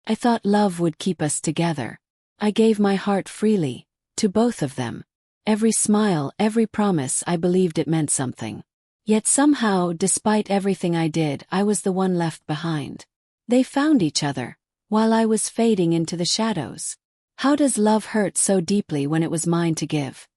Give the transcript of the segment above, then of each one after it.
I thought love would keep us together. I gave my heart freely, to both of them. Every smile, every promise, I believed it meant something. Yet somehow, despite everything I did, I was the one left behind. They found each other, while I was fading into the shadows. How does love hurt so deeply when it was mine to give?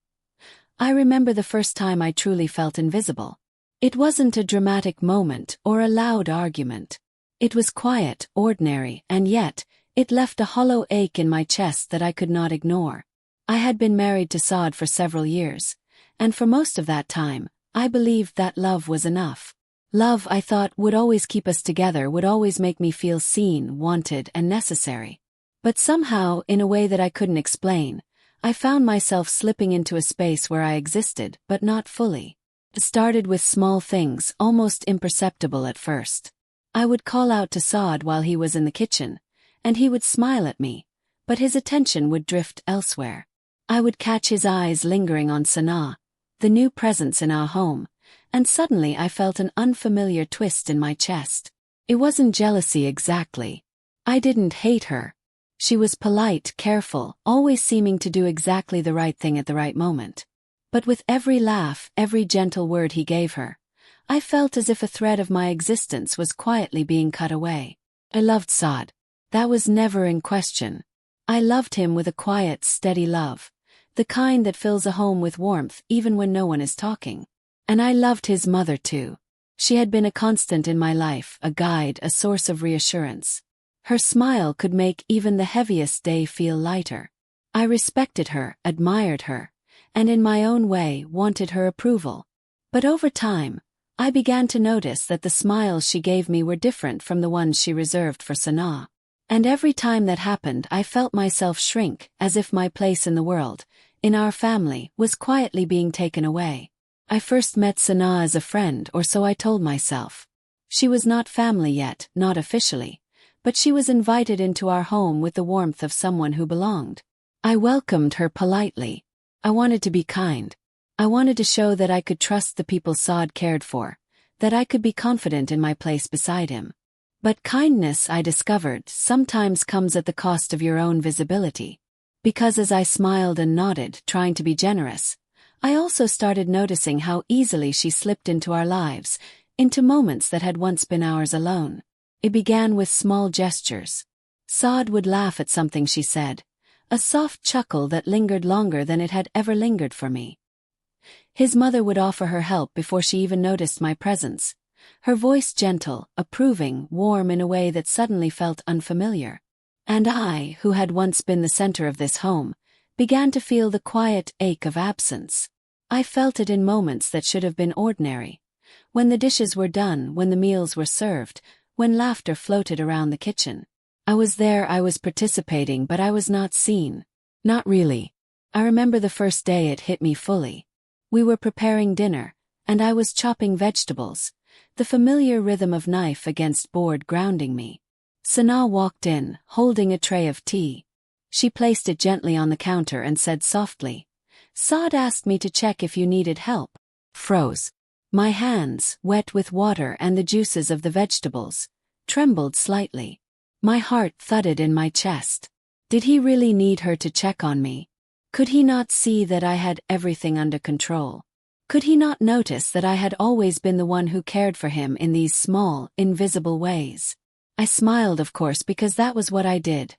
I remember the first time I truly felt invisible. It wasn't a dramatic moment or a loud argument. It was quiet, ordinary, and yet, it left a hollow ache in my chest that I could not ignore. I had been married to Saad for several years, and for most of that time, I believed that love was enough. Love, I thought, would always keep us together, would always make me feel seen, wanted, and necessary. But somehow, in a way that I couldn't explain, I found myself slipping into a space where I existed, but not fully. It started with small things, almost imperceptible at first. I would call out to Saad while he was in the kitchen, and he would smile at me, but his attention would drift elsewhere. I would catch his eyes lingering on Sanaa, the new presence in our home, and suddenly I felt an unfamiliar twist in my chest. It wasn't jealousy exactly. I didn't hate her. She was polite, careful, always seeming to do exactly the right thing at the right moment. But with every laugh, every gentle word he gave her, I felt as if a thread of my existence was quietly being cut away. I loved Saad. That was never in question. I loved him with a quiet, steady love, the kind that fills a home with warmth even when no one is talking. And I loved his mother too. She had been a constant in my life, a guide, a source of reassurance. Her smile could make even the heaviest day feel lighter. I respected her, admired her, and in my own way wanted her approval. But over time, I began to notice that the smiles she gave me were different from the ones she reserved for Sanaa. And every time that happened, I felt myself shrink, as if my place in the world, in our family, was quietly being taken away. I first met Sanaa as a friend, or so I told myself. She was not family yet, not officially, but she was invited into our home with the warmth of someone who belonged. I welcomed her politely. I wanted to be kind. I wanted to show that I could trust the people Saad cared for, that I could be confident in my place beside him. But kindness, I discovered, sometimes comes at the cost of your own visibility. Because as I smiled and nodded, trying to be generous, I also started noticing how easily she slipped into our lives, into moments that had once been ours alone. It began with small gestures. Saad would laugh at something she said, a soft chuckle that lingered longer than it had ever lingered for me. His mother would offer her help before she even noticed my presence, her voice gentle, approving, warm in a way that suddenly felt unfamiliar. And I, who had once been the center of this home, began to feel the quiet ache of absence. I felt it in moments that should have been ordinary. When the dishes were done, when the meals were served, when laughter floated around the kitchen. I was there, I was participating, but I was not seen. Not really. I remember the first day it hit me fully. We were preparing dinner, and I was chopping vegetables, the familiar rhythm of knife against board grounding me. Sanaa walked in, holding a tray of tea. She placed it gently on the counter and said softly, "Saad asked me to check if you needed help." Froze. My hands, wet with water and the juices of the vegetables, trembled slightly. My heart thudded in my chest. Did he really need her to check on me? Could he not see that I had everything under control? Could he not notice that I had always been the one who cared for him in these small, invisible ways? I smiled, of course, because that was what I did.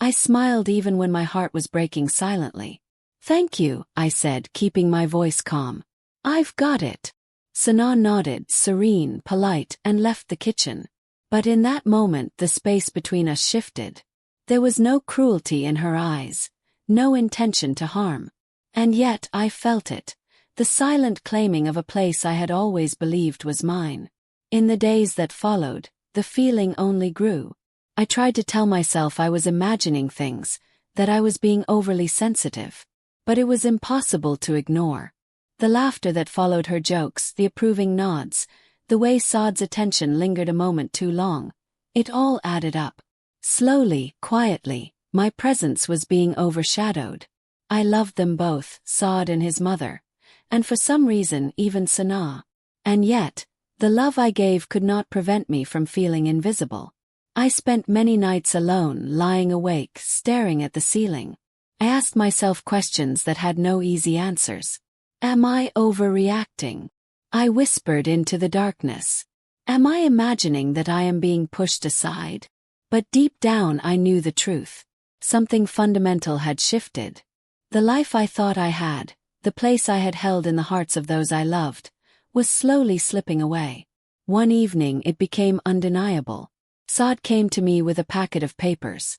I smiled even when my heart was breaking silently. "Thank you," I said, keeping my voice calm. "I've got it." Sanaa nodded, serene, polite, and left the kitchen. But in that moment the space between us shifted. There was no cruelty in her eyes, no intention to harm. And yet I felt it, the silent claiming of a place I had always believed was mine. In the days that followed, the feeling only grew. I tried to tell myself I was imagining things, that I was being overly sensitive. But it was impossible to ignore. The laughter that followed her jokes, the approving nods, the way Saad's attention lingered a moment too long, it all added up. Slowly, quietly, my presence was being overshadowed. I loved them both, Saad and his mother, and for some reason even Sanaa. And yet, the love I gave could not prevent me from feeling invisible. I spent many nights alone, lying awake, staring at the ceiling. I asked myself questions that had no easy answers. Am I overreacting? I whispered into the darkness. Am I imagining that I am being pushed aside? But deep down I knew the truth. Something fundamental had shifted. The life I thought I had, the place I had held in the hearts of those I loved, was slowly slipping away. One evening it became undeniable. Saad came to me with a packet of papers.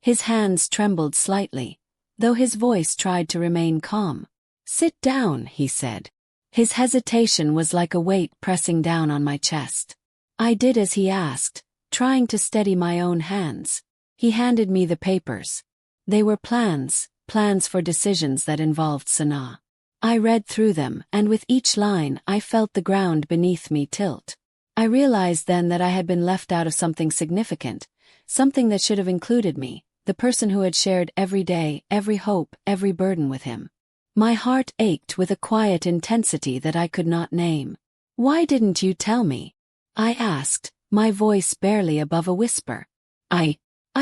His hands trembled slightly, though his voice tried to remain calm. "Sit down," he said. His hesitation was like a weight pressing down on my chest. I did as he asked, trying to steady my own hands. He handed me the papers. They were plans for decisions that involved Sanaa. I read through them, and with each line I felt the ground beneath me tilt. I realized then that I had been left out of something significant, something that should have included me, the person who had shared every day, every hope, every burden with him. My heart ached with a quiet intensity that I could not name. "Why didn't you tell me?" I asked, my voice barely above a whisper. I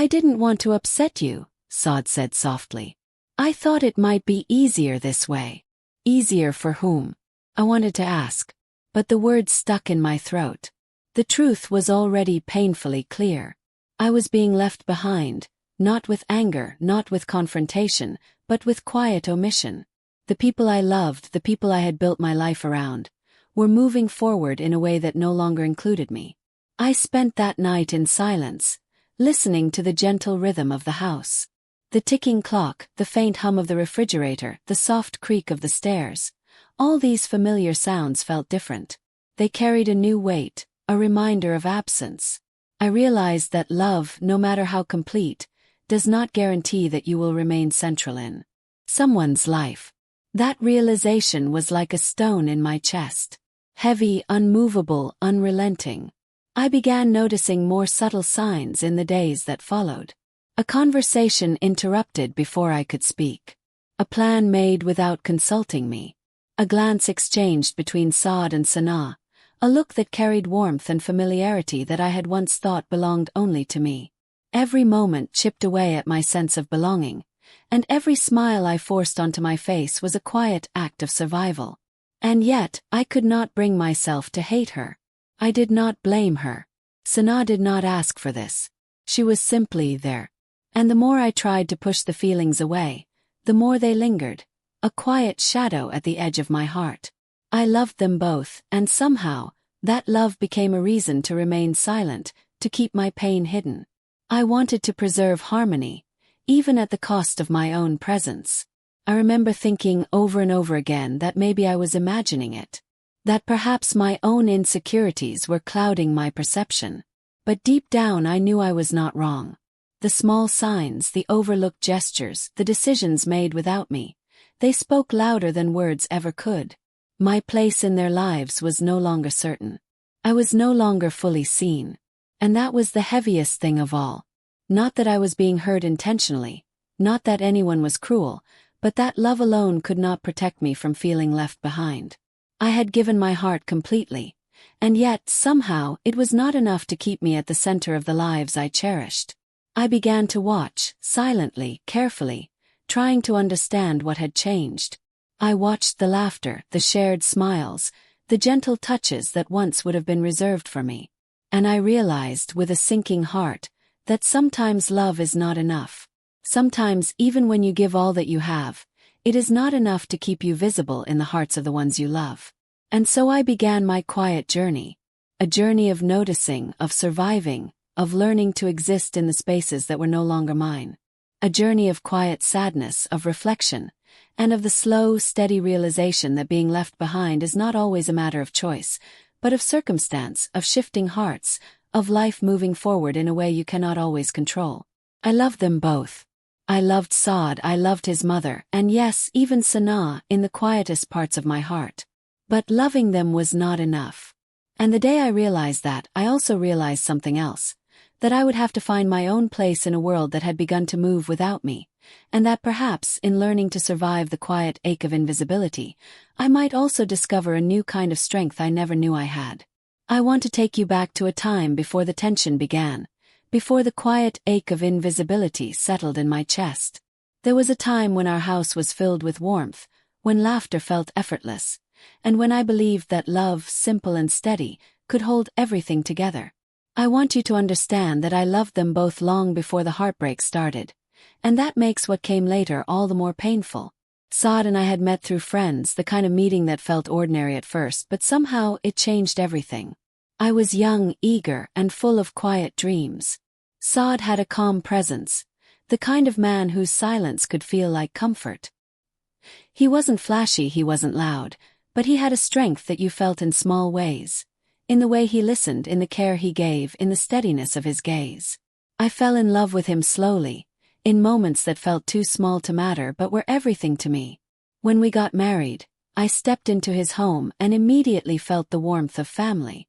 didn't want to upset you," Saad said softly. "I thought it might be easier this way." Easier for whom? I wanted to ask, but the words stuck in my throat. The truth was already painfully clear. I was being left behind, not with anger, not with confrontation, but with quiet omission. The people I loved, the people I had built my life around, were moving forward in a way that no longer included me. I spent that night in silence, listening to the gentle rhythm of the house. The ticking clock, the faint hum of the refrigerator, the soft creak of the stairs. All these familiar sounds felt different. They carried a new weight, a reminder of absence. I realized that love, no matter how complete, does not guarantee that you will remain central in someone's life. That realization was like a stone in my chest. Heavy, unmovable, unrelenting. I began noticing more subtle signs in the days that followed. A conversation interrupted before I could speak. A plan made without consulting me. A glance exchanged between Saad and Sanaa. A look that carried warmth and familiarity that I had once thought belonged only to me. Every moment chipped away at my sense of belonging, and every smile I forced onto my face was a quiet act of survival. And yet, I could not bring myself to hate her. I did not blame her. Sanaa did not ask for this. She was simply there. And the more I tried to push the feelings away, the more they lingered, a quiet shadow at the edge of my heart. I loved them both, and somehow, that love became a reason to remain silent, to keep my pain hidden. I wanted to preserve harmony, even at the cost of my own presence. I remember thinking over and over again that maybe I was imagining it. That perhaps my own insecurities were clouding my perception. But deep down I knew I was not wrong. The small signs, the overlooked gestures, the decisions made without me, they spoke louder than words ever could. My place in their lives was no longer certain. I was no longer fully seen. And that was the heaviest thing of all. Not that I was being hurt intentionally, not that anyone was cruel, but that love alone could not protect me from feeling left behind. I had given my heart completely, and yet, somehow, it was not enough to keep me at the center of the lives I cherished. I began to watch, silently, carefully, trying to understand what had changed. I watched the laughter, the shared smiles, the gentle touches that once would have been reserved for me. And I realized, with a sinking heart, that sometimes love is not enough. Sometimes, even when you give all that you have, it is not enough to keep you visible in the hearts of the ones you love. And so I began my quiet journey. A journey of noticing, of surviving, of learning to exist in the spaces that were no longer mine. A journey of quiet sadness, of reflection, and of the slow, steady realization that being left behind is not always a matter of choice, but of circumstance, of shifting hearts, of life moving forward in a way you cannot always control. I loved them both. I loved Saad, I loved his mother, and yes, even Sanaa, in the quietest parts of my heart. But loving them was not enough. And the day I realized that, I also realized something else. That I would have to find my own place in a world that had begun to move without me, and that perhaps, in learning to survive the quiet ache of invisibility, I might also discover a new kind of strength I never knew I had. I want to take you back to a time before the tension began, before the quiet ache of invisibility settled in my chest. There was a time when our house was filled with warmth, when laughter felt effortless, and when I believed that love, simple and steady, could hold everything together. I want you to understand that I loved them both long before the heartbreak started, and that makes what came later all the more painful. Saad and I had met through friends, the kind of meeting that felt ordinary at first, but somehow it changed everything. I was young, eager, and full of quiet dreams. Saad had a calm presence, the kind of man whose silence could feel like comfort. He wasn't flashy, he wasn't loud, but he had a strength that you felt in small ways. In the way he listened, in the care he gave, in the steadiness of his gaze. I fell in love with him slowly, in moments that felt too small to matter but were everything to me. When we got married, I stepped into his home and immediately felt the warmth of family.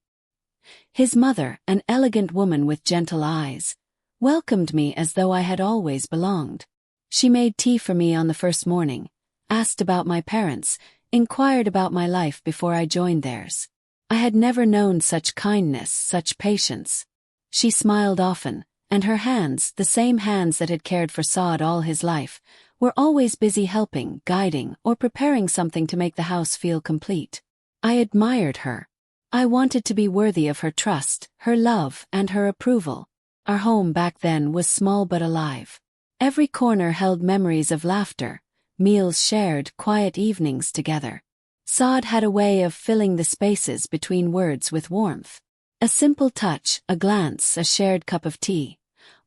His mother, an elegant woman with gentle eyes, welcomed me as though I had always belonged. She made tea for me on the first morning, asked about my parents, inquired about my life before I joined theirs. I had never known such kindness, such patience. She smiled often, and her hands, the same hands that had cared for Saad all his life, were always busy helping, guiding, or preparing something to make the house feel complete. I admired her. I wanted to be worthy of her trust, her love, and her approval. Our home back then was small but alive. Every corner held memories of laughter, meals shared, quiet evenings together. Saad had a way of filling the spaces between words with warmth. A simple touch, a glance, a shared cup of tea.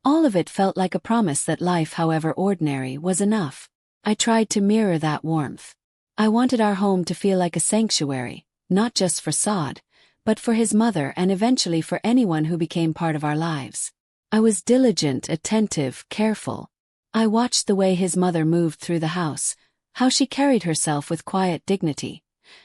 All of it felt like a promise that life, however ordinary, was enough. I tried to mirror that warmth. I wanted our home to feel like a sanctuary, not just for Saad, but for his mother and eventually for anyone who became part of our lives. I was diligent, attentive, careful. I watched the way his mother moved through the house, how she carried herself with quiet dignity,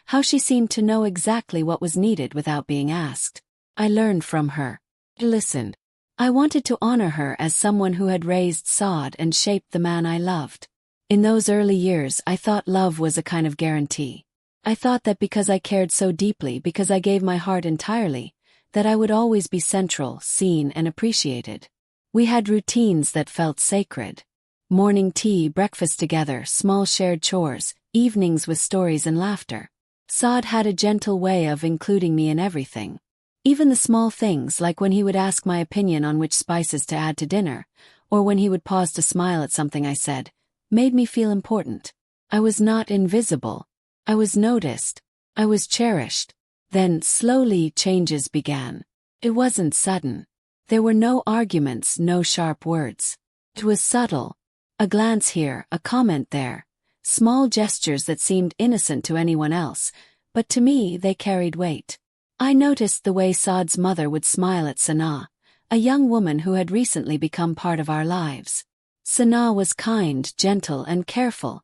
how she seemed to know exactly what was needed without being asked. I learned from her. I listened. I wanted to honor her as someone who had raised Saad and shaped the man I loved. In those early years, I thought love was a kind of guarantee. I thought that because I cared so deeply, because I gave my heart entirely, that I would always be central, seen, and appreciated. We had routines that felt sacred. Morning tea, breakfast together, small shared chores, evenings with stories and laughter. Saad had a gentle way of including me in everything. Even the small things, like when he would ask my opinion on which spices to add to dinner, or when he would pause to smile at something I said, made me feel important. I was not invisible. I was noticed. I was cherished. Then, slowly, changes began. It wasn't sudden. There were no arguments, no sharp words. It was subtle. A glance here, a comment there. Small gestures that seemed innocent to anyone else, but to me they carried weight. I noticed the way Saad's mother would smile at Sanaa, a young woman who had recently become part of our lives. Sanaa was kind, gentle, and careful,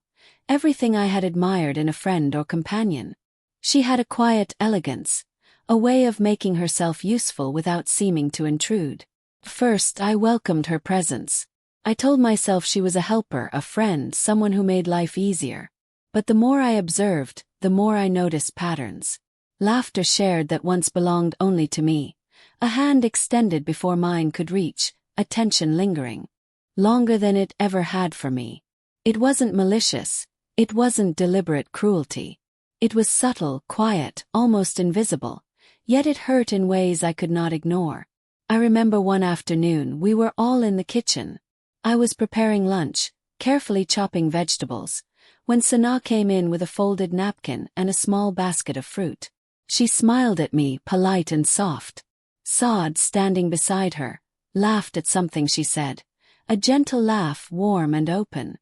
everything I had admired in a friend or companion. She had a quiet elegance, a way of making herself useful without seeming to intrude. First, I welcomed her presence. I told myself she was a helper, a friend, someone who made life easier. But the more I observed, the more I noticed patterns. Laughter shared that once belonged only to me, a hand extended before mine could reach, attention lingering. Longer than it ever had for me. It wasn't malicious, it wasn't deliberate cruelty. It was subtle, quiet, almost invisible, yet it hurt in ways I could not ignore. I remember one afternoon we were all in the kitchen. I was preparing lunch, carefully chopping vegetables, when Sanaa came in with a folded napkin and a small basket of fruit. She smiled at me, polite and soft. Saad, standing beside her, laughed at something she said, a gentle laugh, warm and open.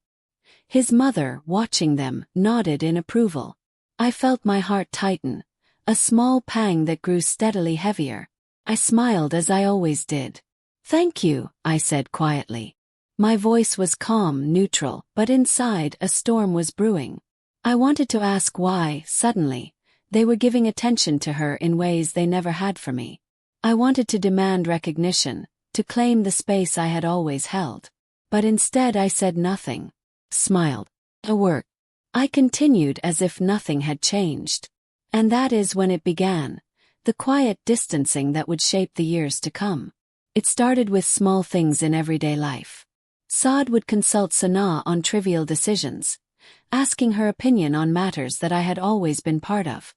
His mother, watching them, nodded in approval. I felt my heart tighten, a small pang that grew steadily heavier. I smiled as I always did. "Thank you," I said quietly. My voice was calm, neutral, but inside a storm was brewing. I wanted to ask why, suddenly, they were giving attention to her in ways they never had for me. I wanted to demand recognition, to claim the space I had always held. But instead I said nothing. Smiled. A word. I continued as if nothing had changed. And that is when it began, the quiet distancing that would shape the years to come. It started with small things in everyday life. Saad would consult Sanaa on trivial decisions, asking her opinion on matters that I had always been part of.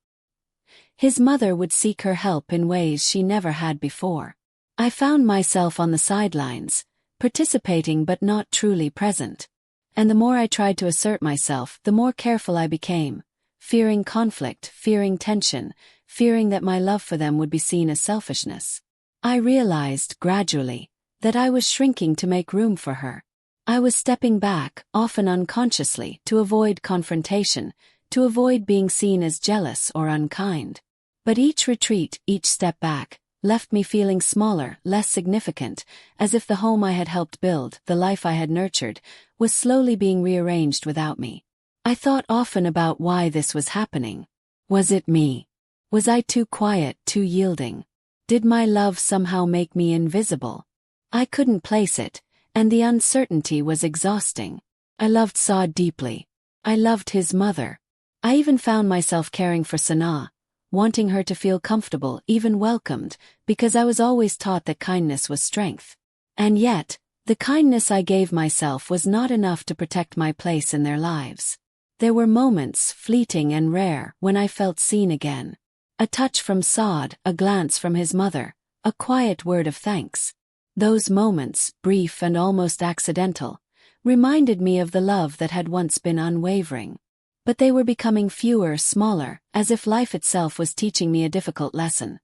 His mother would seek her help in ways she never had before. I found myself on the sidelines, participating but not truly present. And the more I tried to assert myself, the more careful I became, fearing conflict, fearing tension, fearing that my love for them would be seen as selfishness. I realized, gradually, that I was shrinking to make room for her. I was stepping back, often unconsciously, to avoid confrontation, to avoid being seen as jealous or unkind. But each retreat, each step back, left me feeling smaller, less significant, as if the home I had helped build, the life I had nurtured, was slowly being rearranged without me. I thought often about why this was happening. Was it me? Was I too quiet, too yielding? Did my love somehow make me invisible? I couldn't place it, and the uncertainty was exhausting. I loved Saad deeply. I loved his mother. I even found myself caring for Sanaa, wanting her to feel comfortable, even welcomed, because I was always taught that kindness was strength. And yet, the kindness I gave myself was not enough to protect my place in their lives. There were moments, fleeting and rare, when I felt seen again. A touch from Saad, a glance from his mother, a quiet word of thanks. Those moments, brief and almost accidental, reminded me of the love that had once been unwavering. But they were becoming fewer, smaller, as if life itself was teaching me a difficult lesson.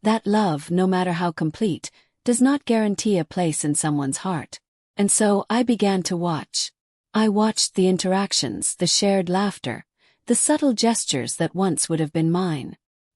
That love, no matter how complete, does not guarantee a place in someone's heart. And so I began to watch. I watched the interactions, the shared laughter, the subtle gestures that once would have been mine.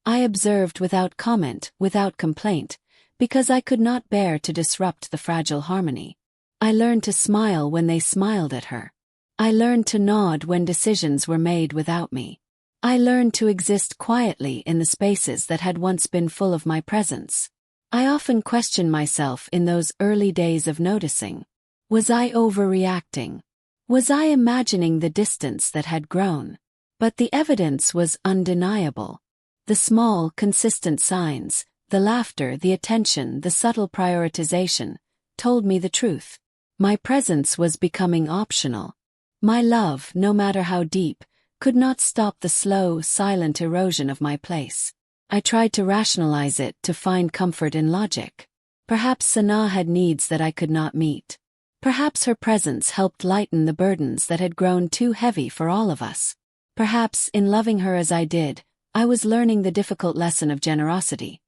I observed without comment, without complaint, because I could not bear to disrupt the fragile harmony. I learned to smile when they smiled at her. I learned to nod when decisions were made without me. I learned to exist quietly in the spaces that had once been full of my presence. I often questioned myself in those early days of noticing. Was I overreacting? Was I imagining the distance that had grown? But the evidence was undeniable. The small, consistent signs, the laughter, the attention, the subtle prioritization, told me the truth. My presence was becoming optional. My love, no matter how deep, could not stop the slow, silent erosion of my place. I tried to rationalize it, to find comfort in logic. Perhaps Sanaa had needs that I could not meet. Perhaps her presence helped lighten the burdens that had grown too heavy for all of us. Perhaps, in loving her as I did, I was learning the difficult lesson of generosity,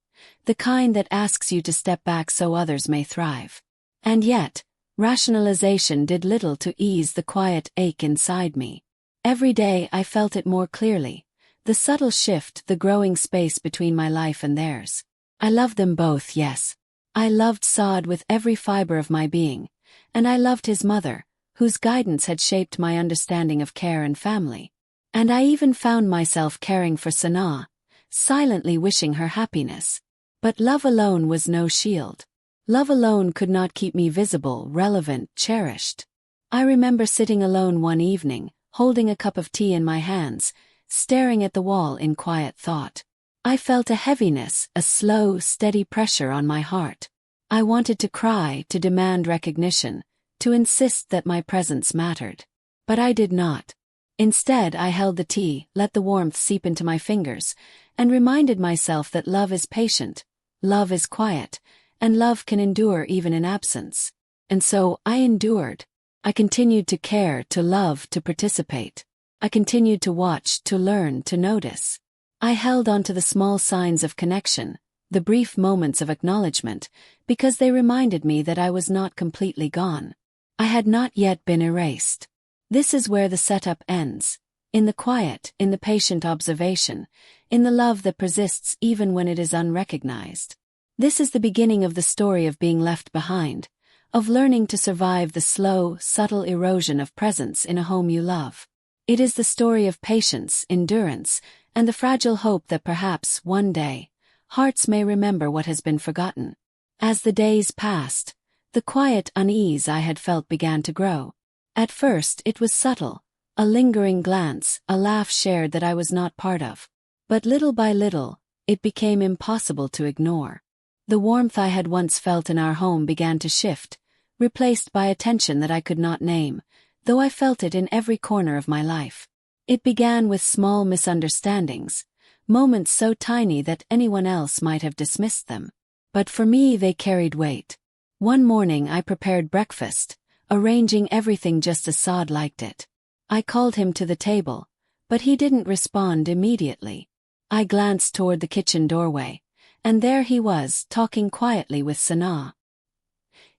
the kind that asks you to step back so others may thrive. And yet, rationalization did little to ease the quiet ache inside me. Every day I felt it more clearly, the subtle shift, the growing space between my life and theirs. I loved them both, yes. I loved Saad with every fiber of my being, and I loved his mother, whose guidance had shaped my understanding of care and family. And I even found myself caring for Sanaa, silently wishing her happiness. But love alone was no shield. Love alone could not keep me visible, relevant, cherished. I remember sitting alone one evening, holding a cup of tea in my hands, staring at the wall in quiet thought. I felt a heaviness, a slow, steady pressure on my heart. I wanted to cry, to demand recognition, to insist that my presence mattered. But I did not. Instead, I held the tea, let the warmth seep into my fingers, and reminded myself that love is patient, love is quiet, and love can endure even in absence. And so, I endured. I continued to care, to love, to participate. I continued to watch, to learn, to notice. I held on to the small signs of connection, the brief moments of acknowledgement, because they reminded me that I was not completely gone. I had not yet been erased. This is where the setup ends. In the quiet, in the patient observation, in the love that persists even when it is unrecognized. This is the beginning of the story of being left behind, of learning to survive the slow, subtle erosion of presence in a home you love. It is the story of patience, endurance, and the fragile hope that perhaps, one day, hearts may remember what has been forgotten. As the days passed, the quiet unease I had felt began to grow. At first it was subtle, a lingering glance, a laugh shared that I was not part of. But little by little, it became impossible to ignore. The warmth I had once felt in our home began to shift, replaced by a tension that I could not name, though I felt it in every corner of my life. It began with small misunderstandings, moments so tiny that anyone else might have dismissed them. But for me they carried weight. One morning I prepared breakfast, arranging everything just as Saad liked it. I called him to the table, but he didn't respond immediately. I glanced toward the kitchen doorway, and there he was, talking quietly with Sanaa.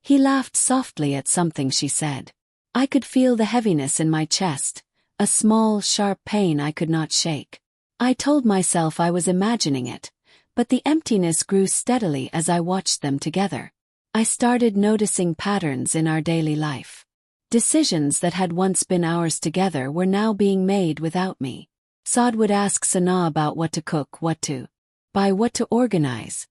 He laughed softly at something she said. I could feel the heaviness in my chest, a small, sharp pain I could not shake. I told myself I was imagining it, but the emptiness grew steadily as I watched them together. I started noticing patterns in our daily life. Decisions that had once been ours together were now being made without me. Saad would ask Sanaa about what to cook, what to buy, what to organize.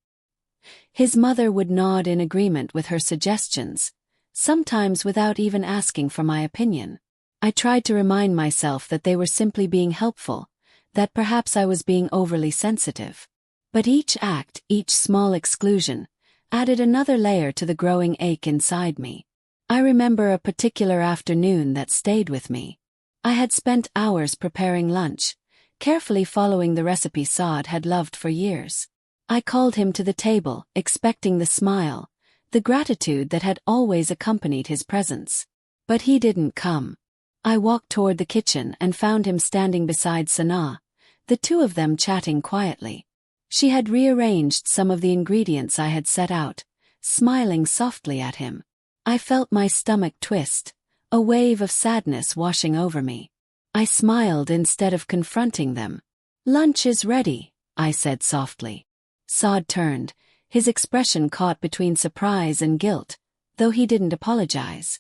His mother would nod in agreement with her suggestions, sometimes without even asking for my opinion. I tried to remind myself that they were simply being helpful, that perhaps I was being overly sensitive. But each act, each small exclusion, added another layer to the growing ache inside me. I remember a particular afternoon that stayed with me. I had spent hours preparing lunch, carefully following the recipe Saad had loved for years. I called him to the table, expecting the smile, the gratitude that had always accompanied his presence. But he didn't come. I walked toward the kitchen and found him standing beside Sanaa, the two of them chatting quietly. She had rearranged some of the ingredients I had set out, smiling softly at him. I felt my stomach twist, a wave of sadness washing over me. I smiled instead of confronting them. "Lunch is ready," I said softly. Saad turned, his expression caught between surprise and guilt, though he didn't apologize.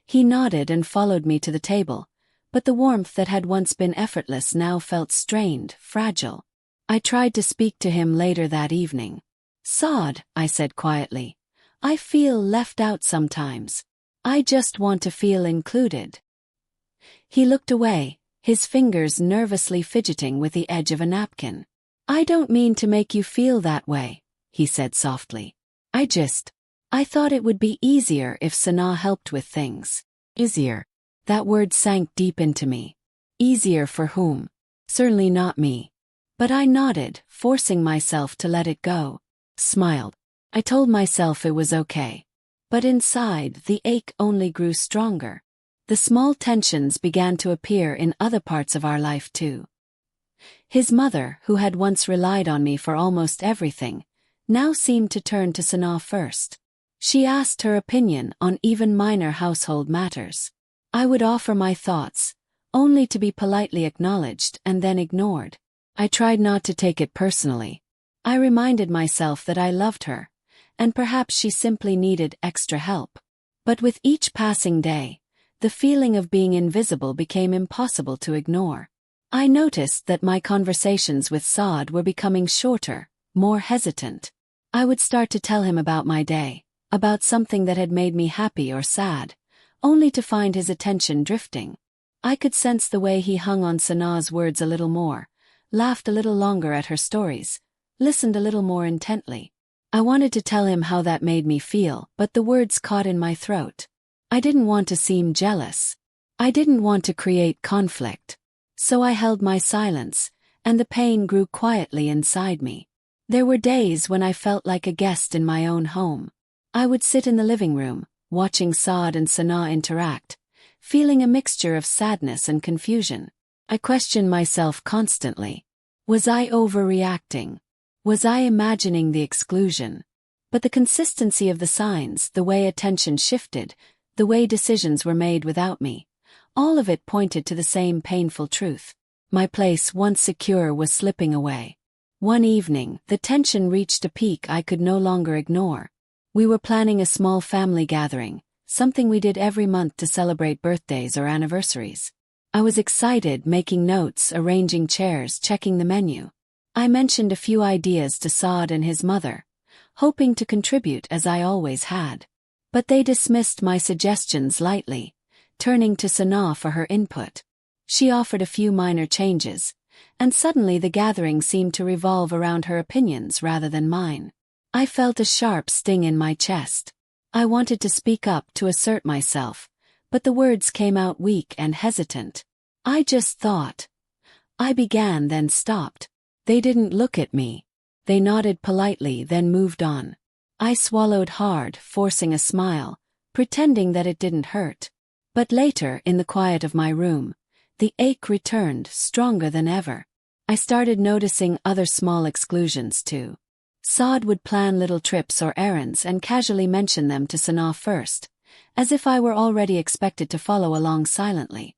He nodded and followed me to the table, but the warmth that had once been effortless now felt strained, fragile. I tried to speak to him later that evening. "Saad," I said quietly, "I feel left out sometimes. I just want to feel included." He looked away, his fingers nervously fidgeting with the edge of a napkin. "I don't mean to make you feel that way," he said softly. I thought it would be easier if Sanaa helped with things." Easier. That word sank deep into me. Easier for whom? Certainly not me. But I nodded, forcing myself to let it go. Smiled. I told myself it was okay. But inside, the ache only grew stronger. The small tensions began to appear in other parts of our life too. His mother, who had once relied on me for almost everything, now seemed to turn to Sanaa first. She asked her opinion on even minor household matters. I would offer my thoughts, only to be politely acknowledged and then ignored. I tried not to take it personally. I reminded myself that I loved her, and perhaps she simply needed extra help. But with each passing day, the feeling of being invisible became impossible to ignore. I noticed that my conversations with Saad were becoming shorter, more hesitant. I would start to tell him about my day, about something that had made me happy or sad, only to find his attention drifting. I could sense the way he hung on Sanaa's words a little more, laughed a little longer at her stories, listened a little more intently. I wanted to tell him how that made me feel, but the words caught in my throat. I didn't want to seem jealous. I didn't want to create conflict. So I held my silence, and the pain grew quietly inside me. There were days when I felt like a guest in my own home. I would sit in the living room, watching Saad and Sanaa interact, feeling a mixture of sadness and confusion. I questioned myself constantly. Was I overreacting? Was I imagining the exclusion? But the consistency of the signs, the way attention shifted, the way decisions were made without me, all of it pointed to the same painful truth. My place, once secure, was slipping away. One evening, the tension reached a peak I could no longer ignore. We were planning a small family gathering, something we did every month to celebrate birthdays or anniversaries. I was excited, making notes, arranging chairs, checking the menu. I mentioned a few ideas to Saad and his mother, hoping to contribute as I always had. But they dismissed my suggestions lightly, turning to Sanaa for her input. She offered a few minor changes, and suddenly the gathering seemed to revolve around her opinions rather than mine. I felt a sharp sting in my chest. I wanted to speak up to assert myself, but the words came out weak and hesitant. I just thought. I began, then stopped. They didn't look at me. They nodded politely, then moved on. I swallowed hard, forcing a smile, pretending that it didn't hurt. But later, in the quiet of my room, the ache returned, stronger than ever. I started noticing other small exclusions too. Saad would plan little trips or errands and casually mention them to Sanaa first, as if I were already expected to follow along silently.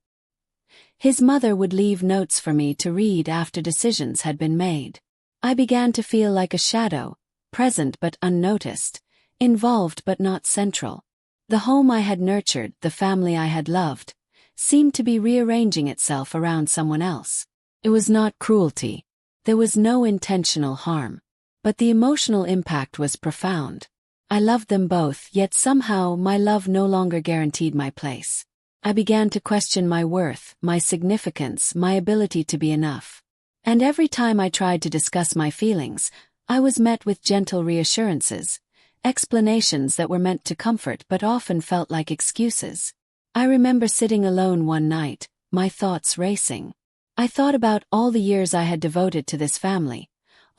His mother would leave notes for me to read after decisions had been made. I began to feel like a shadow, present but unnoticed, involved but not central. The home I had nurtured, the family I had loved, seemed to be rearranging itself around someone else. It was not cruelty. There was no intentional harm. But the emotional impact was profound. I loved them both, yet somehow my love no longer guaranteed my place. I began to question my worth, my significance, my ability to be enough. And every time I tried to discuss my feelings, I was met with gentle reassurances, explanations that were meant to comfort but often felt like excuses. I remember sitting alone one night, my thoughts racing. I thought about all the years I had devoted to this family,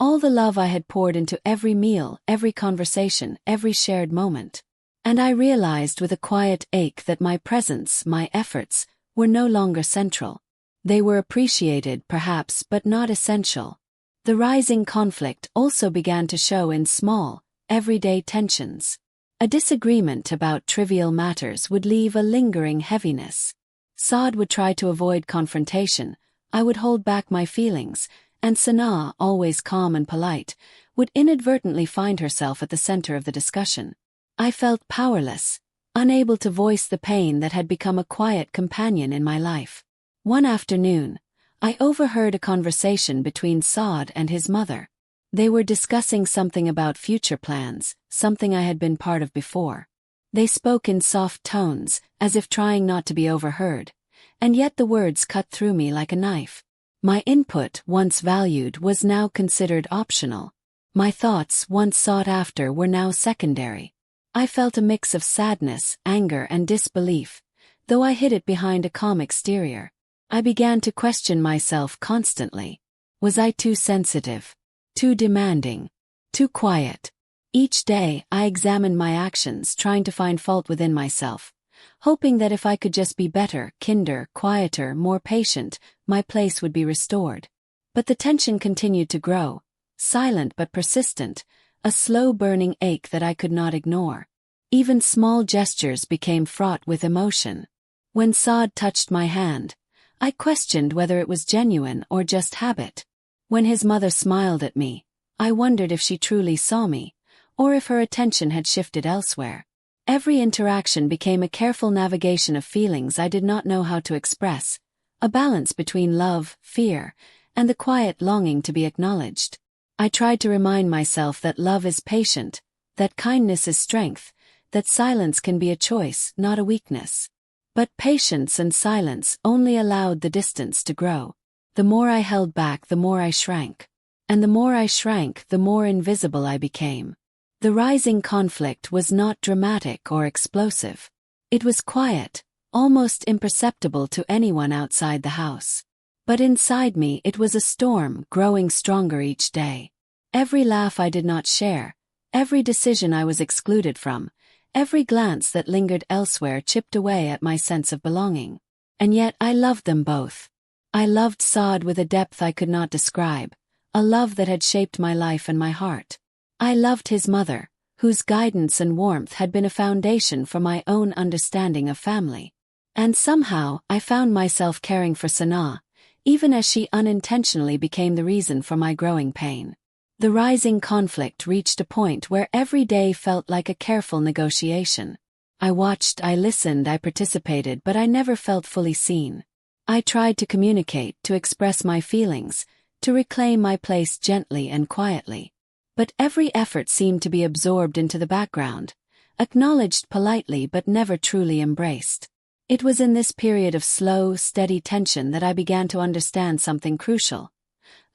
all the love I had poured into every meal, every conversation, every shared moment. And I realized with a quiet ache that my presence, my efforts, were no longer central. They were appreciated, perhaps, but not essential. The rising conflict also began to show in small, everyday tensions. A disagreement about trivial matters would leave a lingering heaviness. Saad would try to avoid confrontation, I would hold back my feelings, and Sanaa, always calm and polite, would inadvertently find herself at the center of the discussion. I felt powerless, unable to voice the pain that had become a quiet companion in my life. One afternoon, I overheard a conversation between Saad and his mother. They were discussing something about future plans, something I had been part of before. They spoke in soft tones, as if trying not to be overheard, and yet the words cut through me like a knife. My input, once valued, was now considered optional. My thoughts, once sought after, were now secondary. I felt a mix of sadness, anger, and disbelief, though I hid it behind a calm exterior. I began to question myself constantly. Was I too sensitive? Too demanding? Too quiet? Each day, I examined my actions, trying to find fault within myself, hoping that if I could just be better, kinder, quieter, more patient, my place would be restored. But the tension continued to grow, silent but persistent, a slow burning ache that I could not ignore. Even small gestures became fraught with emotion. When Saad touched my hand, I questioned whether it was genuine or just habit. When his mother smiled at me, I wondered if she truly saw me, or if her attention had shifted elsewhere. Every interaction became a careful navigation of feelings I did not know how to express, a balance between love, fear, and the quiet longing to be acknowledged. I tried to remind myself that love is patient, that kindness is strength, that silence can be a choice, not a weakness. But patience and silence only allowed the distance to grow. The more I held back, the more I shrank. And the more I shrank, the more invisible I became. The rising conflict was not dramatic or explosive. It was quiet, almost imperceptible to anyone outside the house. But inside me it was a storm, growing stronger each day. Every laugh I did not share, every decision I was excluded from, every glance that lingered elsewhere chipped away at my sense of belonging. And yet I loved them both. I loved Saad with a depth I could not describe, a love that had shaped my life and my heart. I loved his mother, whose guidance and warmth had been a foundation for my own understanding of family. And somehow, I found myself caring for Sanaa, even as she unintentionally became the reason for my growing pain. The rising conflict reached a point where every day felt like a careful negotiation. I watched, I listened, I participated, but I never felt fully seen. I tried to communicate, to express my feelings, to reclaim my place gently and quietly. But every effort seemed to be absorbed into the background, acknowledged politely but never truly embraced. It was in this period of slow, steady tension that I began to understand something crucial.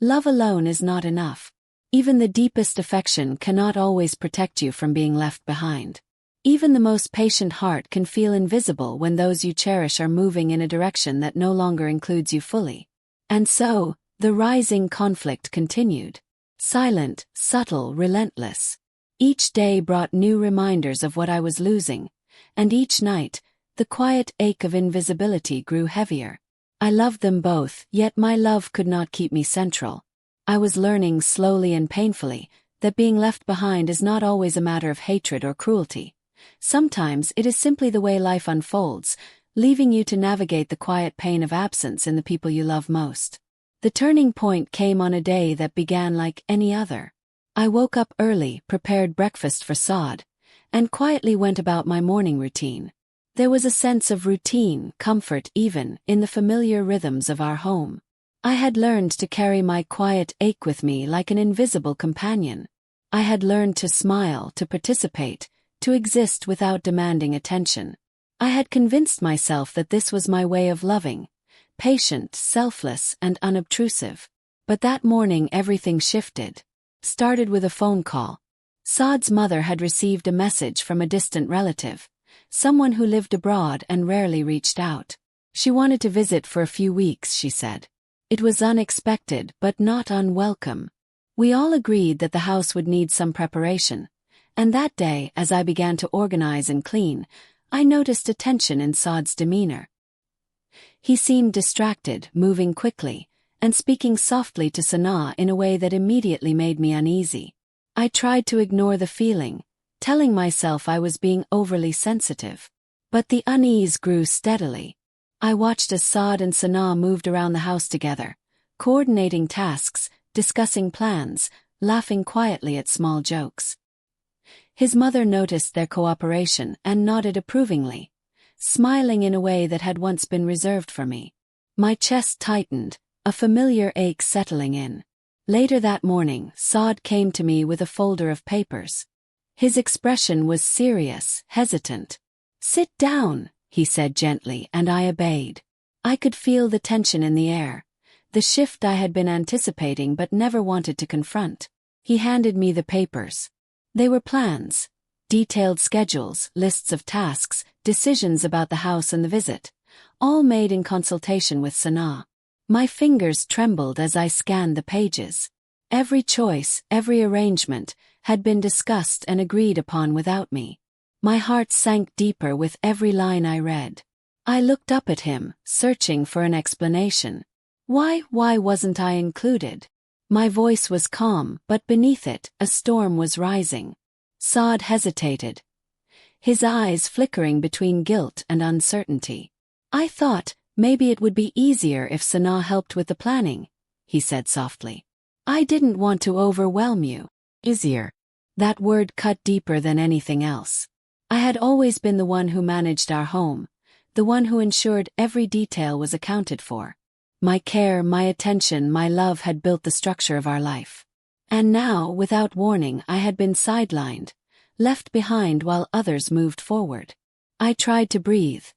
Love alone is not enough. Even the deepest affection cannot always protect you from being left behind. Even the most patient heart can feel invisible when those you cherish are moving in a direction that no longer includes you fully. And so, the rising conflict continued. Silent, subtle, relentless. Each day brought new reminders of what I was losing, and each night, the quiet ache of invisibility grew heavier. I loved them both, yet my love could not keep me central. I was learning slowly and painfully that being left behind is not always a matter of hatred or cruelty. Sometimes it is simply the way life unfolds, leaving you to navigate the quiet pain of absence in the people you love most. The turning point came on a day that began like any other. I woke up early, prepared breakfast for Saad, and quietly went about my morning routine. There was a sense of routine, comfort even, in the familiar rhythms of our home. I had learned to carry my quiet ache with me like an invisible companion. I had learned to smile, to participate, to exist without demanding attention. I had convinced myself that this was my way of loving, patient, selfless, and unobtrusive. But that morning everything shifted. Started with a phone call. Saad's mother had received a message from a distant relative, someone who lived abroad and rarely reached out. She wanted to visit for a few weeks, she said. It was unexpected but not unwelcome. We all agreed that the house would need some preparation, and that day, as I began to organize and clean, I noticed a tension in Saad's demeanor. He seemed distracted, moving quickly, and speaking softly to Sanaa in a way that immediately made me uneasy. I tried to ignore the feeling, telling myself I was being overly sensitive. But the unease grew steadily. I watched as Saad and Sanaa moved around the house together, coordinating tasks, discussing plans, laughing quietly at small jokes. His mother noticed their cooperation and nodded approvingly, smiling in a way that had once been reserved for me. My chest tightened, a familiar ache settling in. Later that morning, Saad came to me with a folder of papers. His expression was serious, hesitant. "Sit down," he said gently, and I obeyed. I could feel the tension in the air, the shift I had been anticipating but never wanted to confront. He handed me the papers. They were plans, detailed schedules, lists of tasks, decisions about the house and the visit, all made in consultation with Sanaa. My fingers trembled as I scanned the pages. Every choice, every arrangement, had been discussed and agreed upon without me. My heart sank deeper with every line I read. I looked up at him, searching for an explanation. Why wasn't I included? My voice was calm, but beneath it, a storm was rising. Saad hesitated, his eyes flickering between guilt and uncertainty. "I thought, maybe it would be easier if Sanaa helped with the planning," he said softly. "I didn't want to overwhelm you." Easier. That word cut deeper than anything else. I had always been the one who managed our home, the one who ensured every detail was accounted for. My care, my attention, my love had built the structure of our life. And now, without warning, I had been sidelined, left behind while others moved forward. I tried to breathe,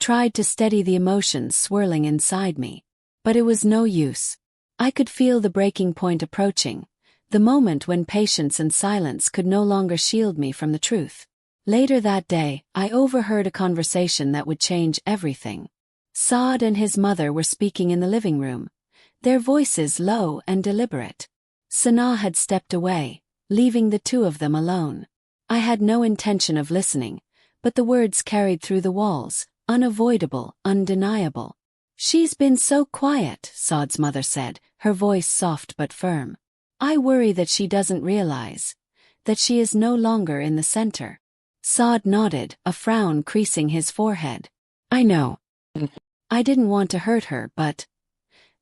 tried to steady the emotions swirling inside me. But it was no use. I could feel the breaking point approaching, the moment when patience and silence could no longer shield me from the truth. Later that day, I overheard a conversation that would change everything. Saad and his mother were speaking in the living room, their voices low and deliberate. Sanaa had stepped away, leaving the two of them alone. I had no intention of listening, but the words carried through the walls, unavoidable, undeniable. "She's been so quiet," Saad's mother said, her voice soft but firm. "I worry that she doesn't realize that she is no longer in the center." Saad nodded, a frown creasing his forehead. "I know. I didn't want to hurt her, but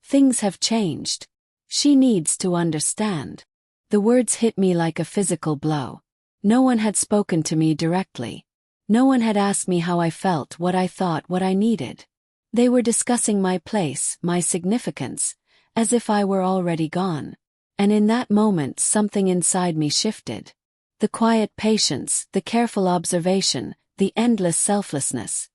things have changed. She needs to understand." The words hit me like a physical blow. No one had spoken to me directly. No one had asked me how I felt, what I thought, what I needed. They were discussing my place, my significance, as if I were already gone. And in that moment something inside me shifted. The quiet patience, the careful observation, the endless selflessness.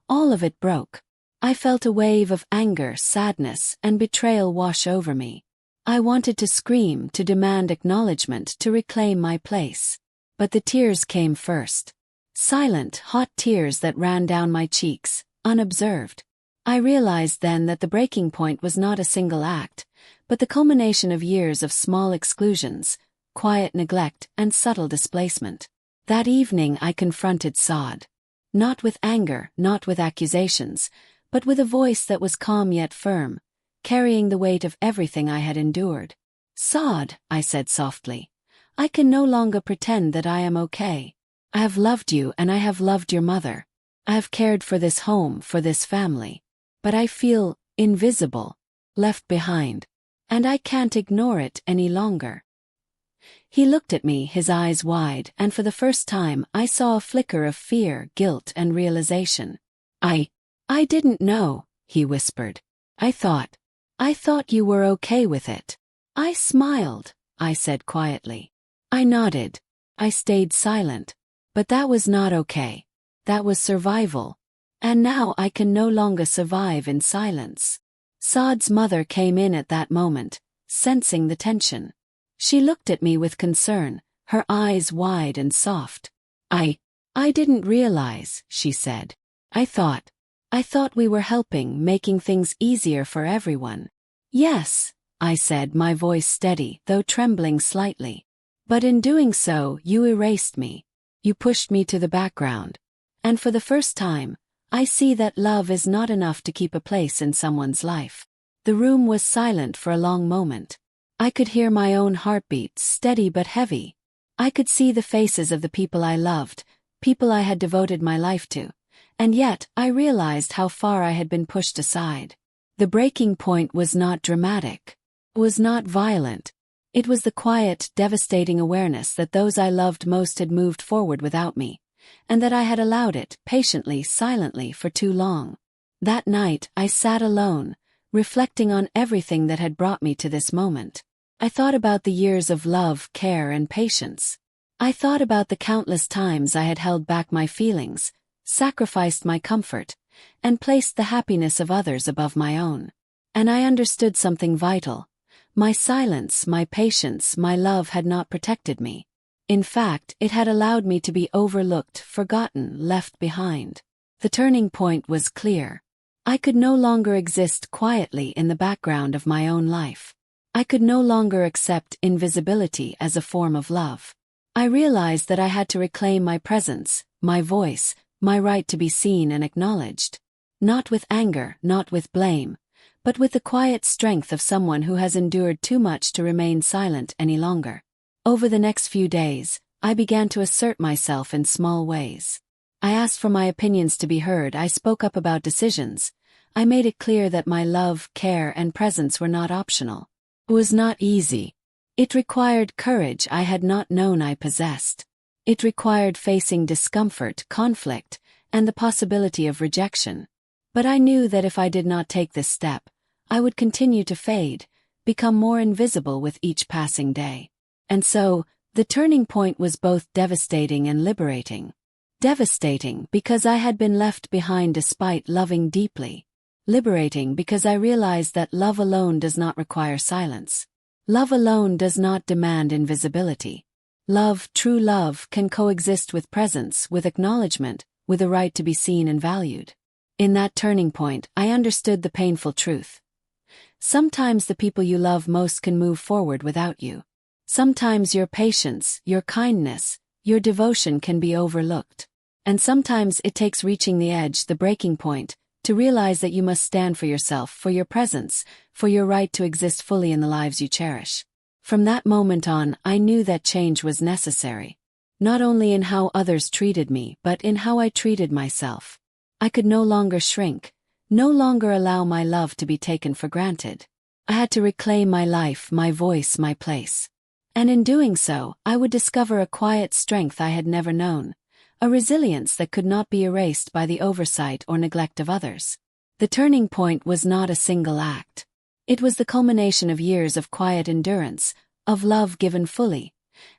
All of it broke. I felt a wave of anger, sadness, and betrayal wash over me. I wanted to scream, to demand acknowledgement, to reclaim my place. But the tears came first. Silent, hot tears that ran down my cheeks, unobserved. I realized then that the breaking point was not a single act, but the culmination of years of small exclusions, quiet neglect, and subtle displacement. That evening I confronted Sod. Not with anger, not with accusations, but with a voice that was calm yet firm, carrying the weight of everything I had endured. Sod, I said softly, I can no longer pretend that I am okay. I have loved you and I have loved your mother. I have cared for this home, for this family. But I feel invisible, left behind. And I can't ignore it any longer. He looked at me, his eyes wide, and for the first time I saw a flicker of fear, guilt, and realization. I didn't know, he whispered. I thought you were okay with it. I smiled, I said quietly. I nodded. I stayed silent. But that was not okay. That was survival. And now I can no longer survive in silence. Sod's mother came in at that moment, sensing the tension. She looked at me with concern, her eyes wide and soft. I didn't realize, she said. I thought we were helping, making things easier for everyone. Yes, I said, my voice steady, though trembling slightly. But in doing so, you erased me. You pushed me to the background. And for the first time, I see that love is not enough to keep a place in someone's life. The room was silent for a long moment. I could hear my own heartbeat, steady but heavy. I could see the faces of the people I loved, people I had devoted my life to. And yet, I realized how far I had been pushed aside. The breaking point was not dramatic. It was not violent. It was the quiet, devastating awareness that those I loved most had moved forward without me, and that I had allowed it, patiently, silently, for too long. That night, I sat alone, reflecting on everything that had brought me to this moment. I thought about the years of love, care, and patience. I thought about the countless times I had held back my feelings, sacrificed my comfort, and placed the happiness of others above my own. And I understood something vital. My silence, my patience, my love had not protected me. In fact, it had allowed me to be overlooked, forgotten, left behind. The turning point was clear. I could no longer exist quietly in the background of my own life. I could no longer accept invisibility as a form of love. I realized that I had to reclaim my presence, my voice, my right to be seen and acknowledged. Not with anger, not with blame, but with the quiet strength of someone who has endured too much to remain silent any longer. Over the next few days, I began to assert myself in small ways. I asked for my opinions to be heard. I spoke up about decisions. I made it clear that my love, care, and presence were not optional. It was not easy. It required courage I had not known I possessed. It required facing discomfort, conflict, and the possibility of rejection. But I knew that if I did not take this step, I would continue to fade, become more invisible with each passing day. And so, the turning point was both devastating and liberating. Devastating because I had been left behind despite loving deeply. Liberating because I realized that love alone does not require silence. Love alone does not demand invisibility. Love, true love, can coexist with presence, with acknowledgement, with a right to be seen and valued. In that turning point, I understood the painful truth. Sometimes the people you love most can move forward without you. Sometimes your patience, your kindness, your devotion can be overlooked. And sometimes it takes reaching the edge, the breaking point, to realize that you must stand for yourself, for your presence, for your right to exist fully in the lives you cherish. From that moment on, I knew that change was necessary. Not only in how others treated me, but in how I treated myself. I could no longer shrink, no longer allow my love to be taken for granted. I had to reclaim my life, my voice, my place. And in doing so, I would discover a quiet strength I had never known, a resilience that could not be erased by the oversight or neglect of others. The turning point was not a single act. It was the culmination of years of quiet endurance, of love given fully,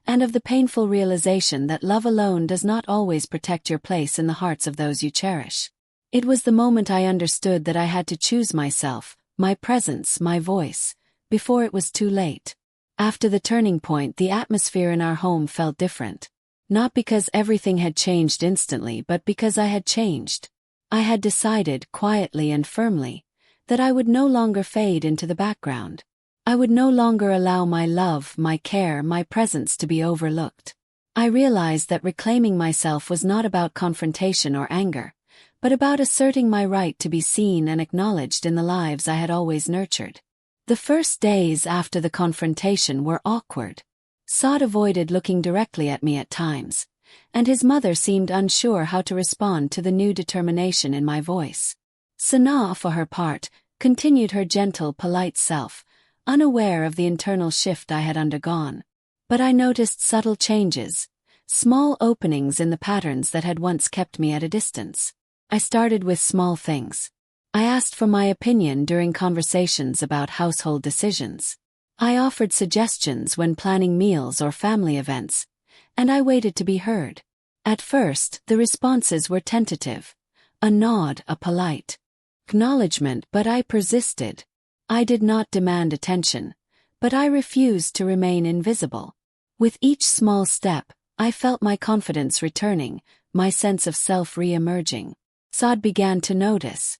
and of the painful realization that love alone does not always protect your place in the hearts of those you cherish. It was the moment I understood that I had to choose myself, my presence, my voice, before it was too late. After the turning point, the atmosphere in our home felt different. Not because everything had changed instantly, but because I had changed. I had decided, quietly and firmly, that I would no longer fade into the background. I would no longer allow my love, my care, my presence to be overlooked. I realized that reclaiming myself was not about confrontation or anger, but about asserting my right to be seen and acknowledged in the lives I had always nurtured. The first days after the confrontation were awkward. Saad avoided looking directly at me at times, and his mother seemed unsure how to respond to the new determination in my voice. Sana, for her part, continued her gentle, polite self, unaware of the internal shift I had undergone. But I noticed subtle changes, small openings in the patterns that had once kept me at a distance. I started with small things. I asked for my opinion during conversations about household decisions. I offered suggestions when planning meals or family events, and I waited to be heard. At first, the responses were tentative. A nod, a polite acknowledgement, but I persisted. I did not demand attention, but I refused to remain invisible. With each small step, I felt my confidence returning, my sense of self re-emerging. Saad began to notice.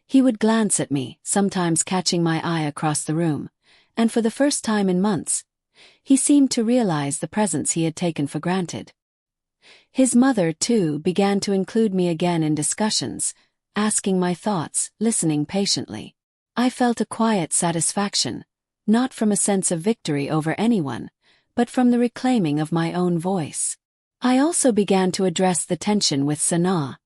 He would glance at me, sometimes catching my eye across the room, and for the first time in months, he seemed to realize the presence he had taken for granted. His mother, too, began to include me again in discussions, asking my thoughts, listening patiently. I felt a quiet satisfaction, not from a sense of victory over anyone, but from the reclaiming of my own voice. I also began to address the tension with Sana,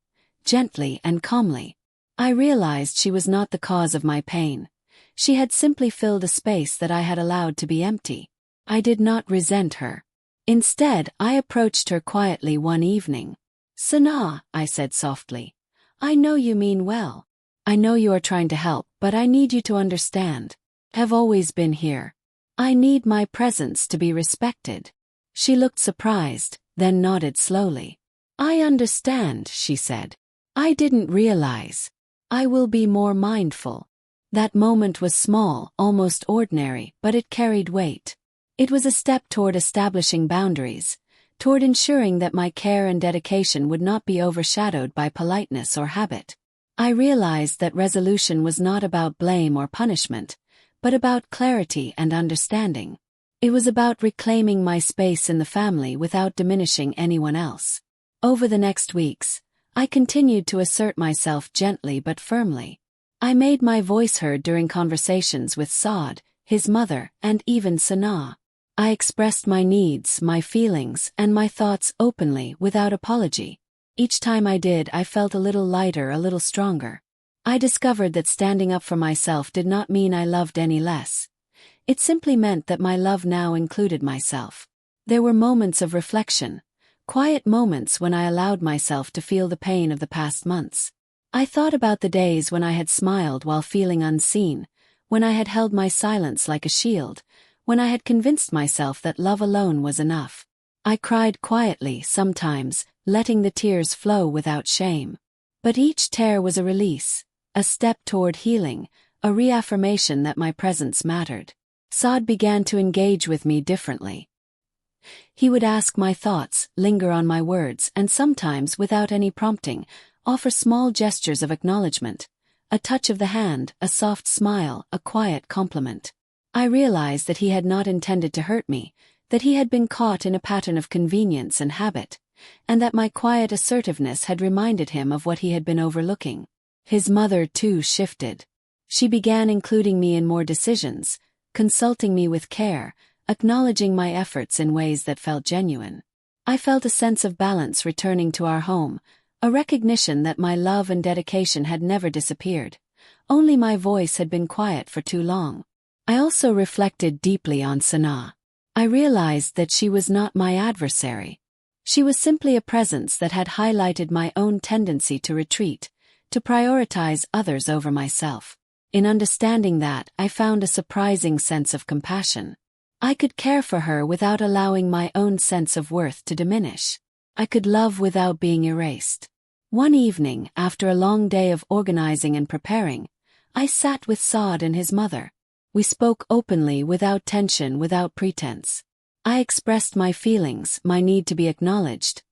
gently and calmly. I realized she was not the cause of my pain. She had simply filled a space that I had allowed to be empty. I did not resent her. Instead, I approached her quietly one evening. "Sana," I said softly, "I know you mean well. I know you are trying to help, but I need you to understand. I've always been here. I need my presence to be respected." She looked surprised, then nodded slowly. "I understand," she said. "I didn't realize. I will be more mindful." That moment was small, almost ordinary, but it carried weight. It was a step toward establishing boundaries, toward ensuring that my care and dedication would not be overshadowed by politeness or habit. I realized that resolution was not about blame or punishment, but about clarity and understanding. It was about reclaiming my space in the family without diminishing anyone else. Over the next weeks, I continued to assert myself gently but firmly. I made my voice heard during conversations with Saad, his mother, and even Sana. I expressed my needs, my feelings, and my thoughts openly, without apology. Each time I did, I felt a little lighter, a little stronger. I discovered that standing up for myself did not mean I loved any less. It simply meant that my love now included myself. There were moments of reflection, quiet moments when I allowed myself to feel the pain of the past months. I thought about the days when I had smiled while feeling unseen, when I had held my silence like a shield, when I had convinced myself that love alone was enough. I cried quietly sometimes, letting the tears flow without shame. But each tear was a release, a step toward healing, a reaffirmation that my presence mattered. Saad began to engage with me differently. He would ask my thoughts, linger on my words, and sometimes, without any prompting, offer small gestures of acknowledgement, a touch of the hand, a soft smile, a quiet compliment. I realized that he had not intended to hurt me, that he had been caught in a pattern of convenience and habit, and that my quiet assertiveness had reminded him of what he had been overlooking. His mother, too, shifted. She began including me in more decisions, consulting me with care, acknowledging my efforts in ways that felt genuine. I felt a sense of balance returning to our home, a recognition that my love and dedication had never disappeared. Only my voice had been quiet for too long. I also reflected deeply on Sana. I realized that she was not my adversary. She was simply a presence that had highlighted my own tendency to retreat, to prioritize others over myself. In understanding that, I found a surprising sense of compassion. I could care for her without allowing my own sense of worth to diminish. I could love without being erased. One evening, after a long day of organizing and preparing, I sat with Saad and his mother. We spoke openly, without tension, without pretense. I expressed my feelings, my need to be acknowledged,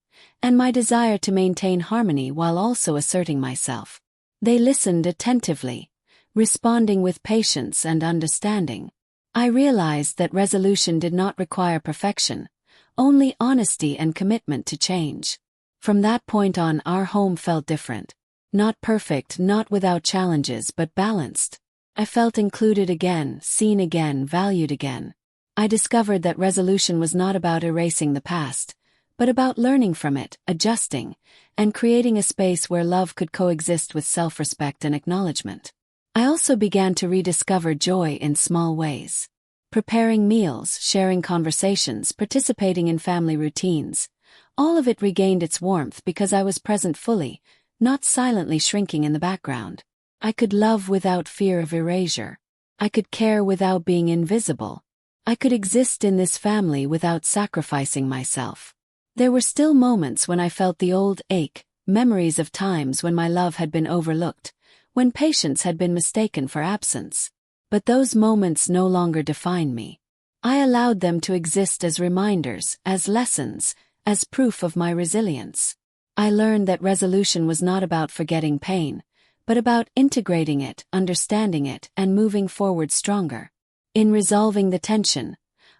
and my desire to maintain harmony while also asserting myself. They listened attentively, responding with patience and understanding. I realized that resolution did not require perfection, only honesty and commitment to change. From that point on, our home felt different. Not perfect, not without challenges, but balanced. I felt included again, seen again, valued again. I discovered that resolution was not about erasing the past, but about learning from it, adjusting, and creating a space where love could coexist with self-respect and acknowledgement. I also began to rediscover joy in small ways. Preparing meals, sharing conversations, participating in family routines. All of it regained its warmth because I was present fully, not silently shrinking in the background. I could love without fear of erasure. I could care without being invisible. I could exist in this family without sacrificing myself. There were still moments when I felt the old ache, memories of times when my love had been overlooked, when patience had been mistaken for absence. But those moments no longer define me. I allowed them to exist as reminders, as lessons, as proof of my resilience. I learned that resolution was not about forgetting pain, but about integrating it, understanding it, and moving forward stronger. In resolving the tension,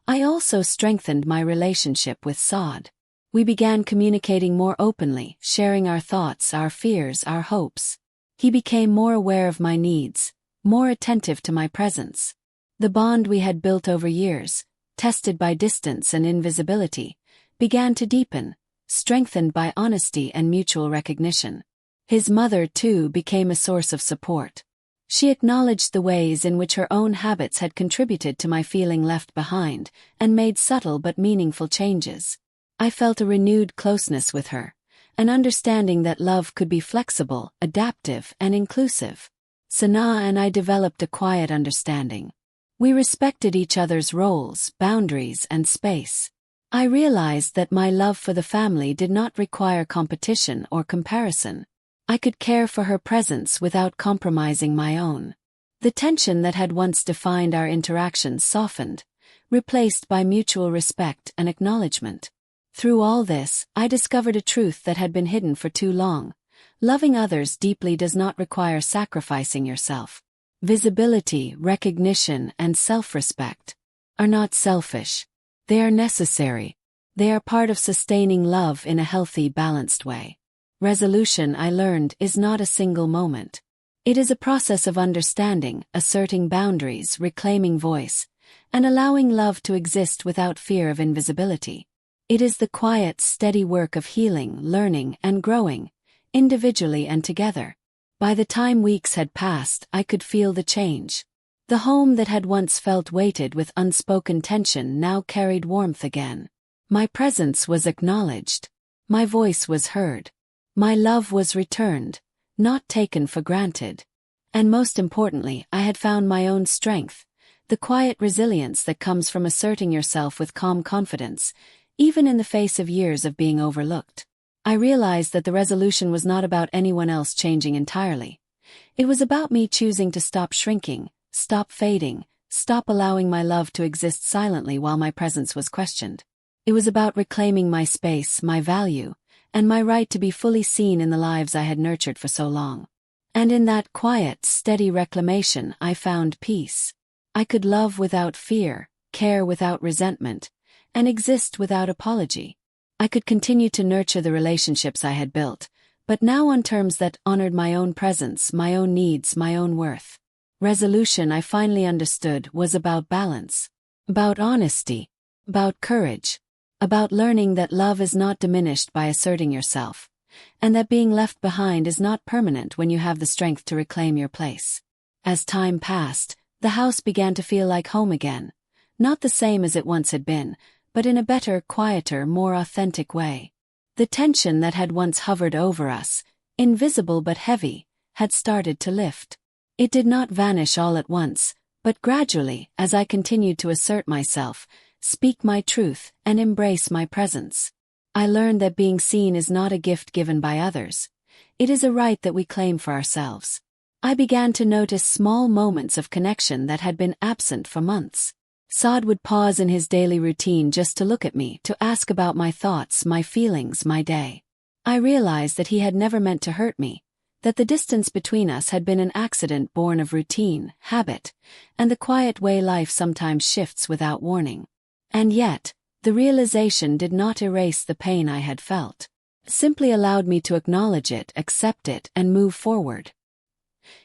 I also strengthened my relationship with Saad. We began communicating more openly, sharing our thoughts, our fears, our hopes. He became more aware of my needs, more attentive to my presence. The bond we had built over years, tested by distance and invisibility, began to deepen, strengthened by honesty and mutual recognition. His mother, too, became a source of support. She acknowledged the ways in which her own habits had contributed to my feeling left behind, and made subtle but meaningful changes. I felt a renewed closeness with her, an understanding that love could be flexible, adaptive, and inclusive. Sanaa and I developed a quiet understanding. We respected each other's roles, boundaries, and space. I realized that my love for the family did not require competition or comparison. I could care for her presence without compromising my own. The tension that had once defined our interactions softened, replaced by mutual respect and acknowledgement. Through all this, I discovered a truth that had been hidden for too long. Loving others deeply does not require sacrificing yourself. Visibility, recognition, and self-respect are not selfish. They are necessary. They are part of sustaining love in a healthy, balanced way. Resolution, I learned, is not a single moment. It is a process of understanding, asserting boundaries, reclaiming voice, and allowing love to exist without fear of invisibility. It is the quiet, steady work of healing, learning, and growing, individually and together. By the time weeks had passed, I could feel the change. The home that had once felt weighted with unspoken tension now carried warmth again. My presence was acknowledged. My voice was heard. My love was returned, not taken for granted. And most importantly, I had found my own strength, the quiet resilience that comes from asserting yourself with calm confidence, even in the face of years of being overlooked. I realized that the resolution was not about anyone else changing entirely. It was about me choosing to stop shrinking, stop fading, stop allowing my love to exist silently while my presence was questioned. It was about reclaiming my space, my value, and my right to be fully seen in the lives I had nurtured for so long. And in that quiet, steady reclamation, I found peace. I could love without fear, care without resentment, and exist without apology. I could continue to nurture the relationships I had built, but now on terms that honored my own presence, my own needs, my own worth. Resolution, I finally understood, was about balance, about honesty, about courage, about learning that love is not diminished by asserting yourself, and that being left behind is not permanent when you have the strength to reclaim your place. As time passed, the house began to feel like home again, not the same as it once had been, but in a better, quieter, more authentic way. The tension that had once hovered over us, invisible but heavy, had started to lift. It did not vanish all at once, but gradually, as I continued to assert myself, speak my truth, and embrace my presence. I learned that being seen is not a gift given by others. It is a right that we claim for ourselves. I began to notice small moments of connection that had been absent for months. Saad would pause in his daily routine just to look at me, to ask about my thoughts, my feelings, my day. I realized that he had never meant to hurt me, that the distance between us had been an accident born of routine, habit, and the quiet way life sometimes shifts without warning. And yet, the realization did not erase the pain I had felt. It simply allowed me to acknowledge it, accept it, and move forward.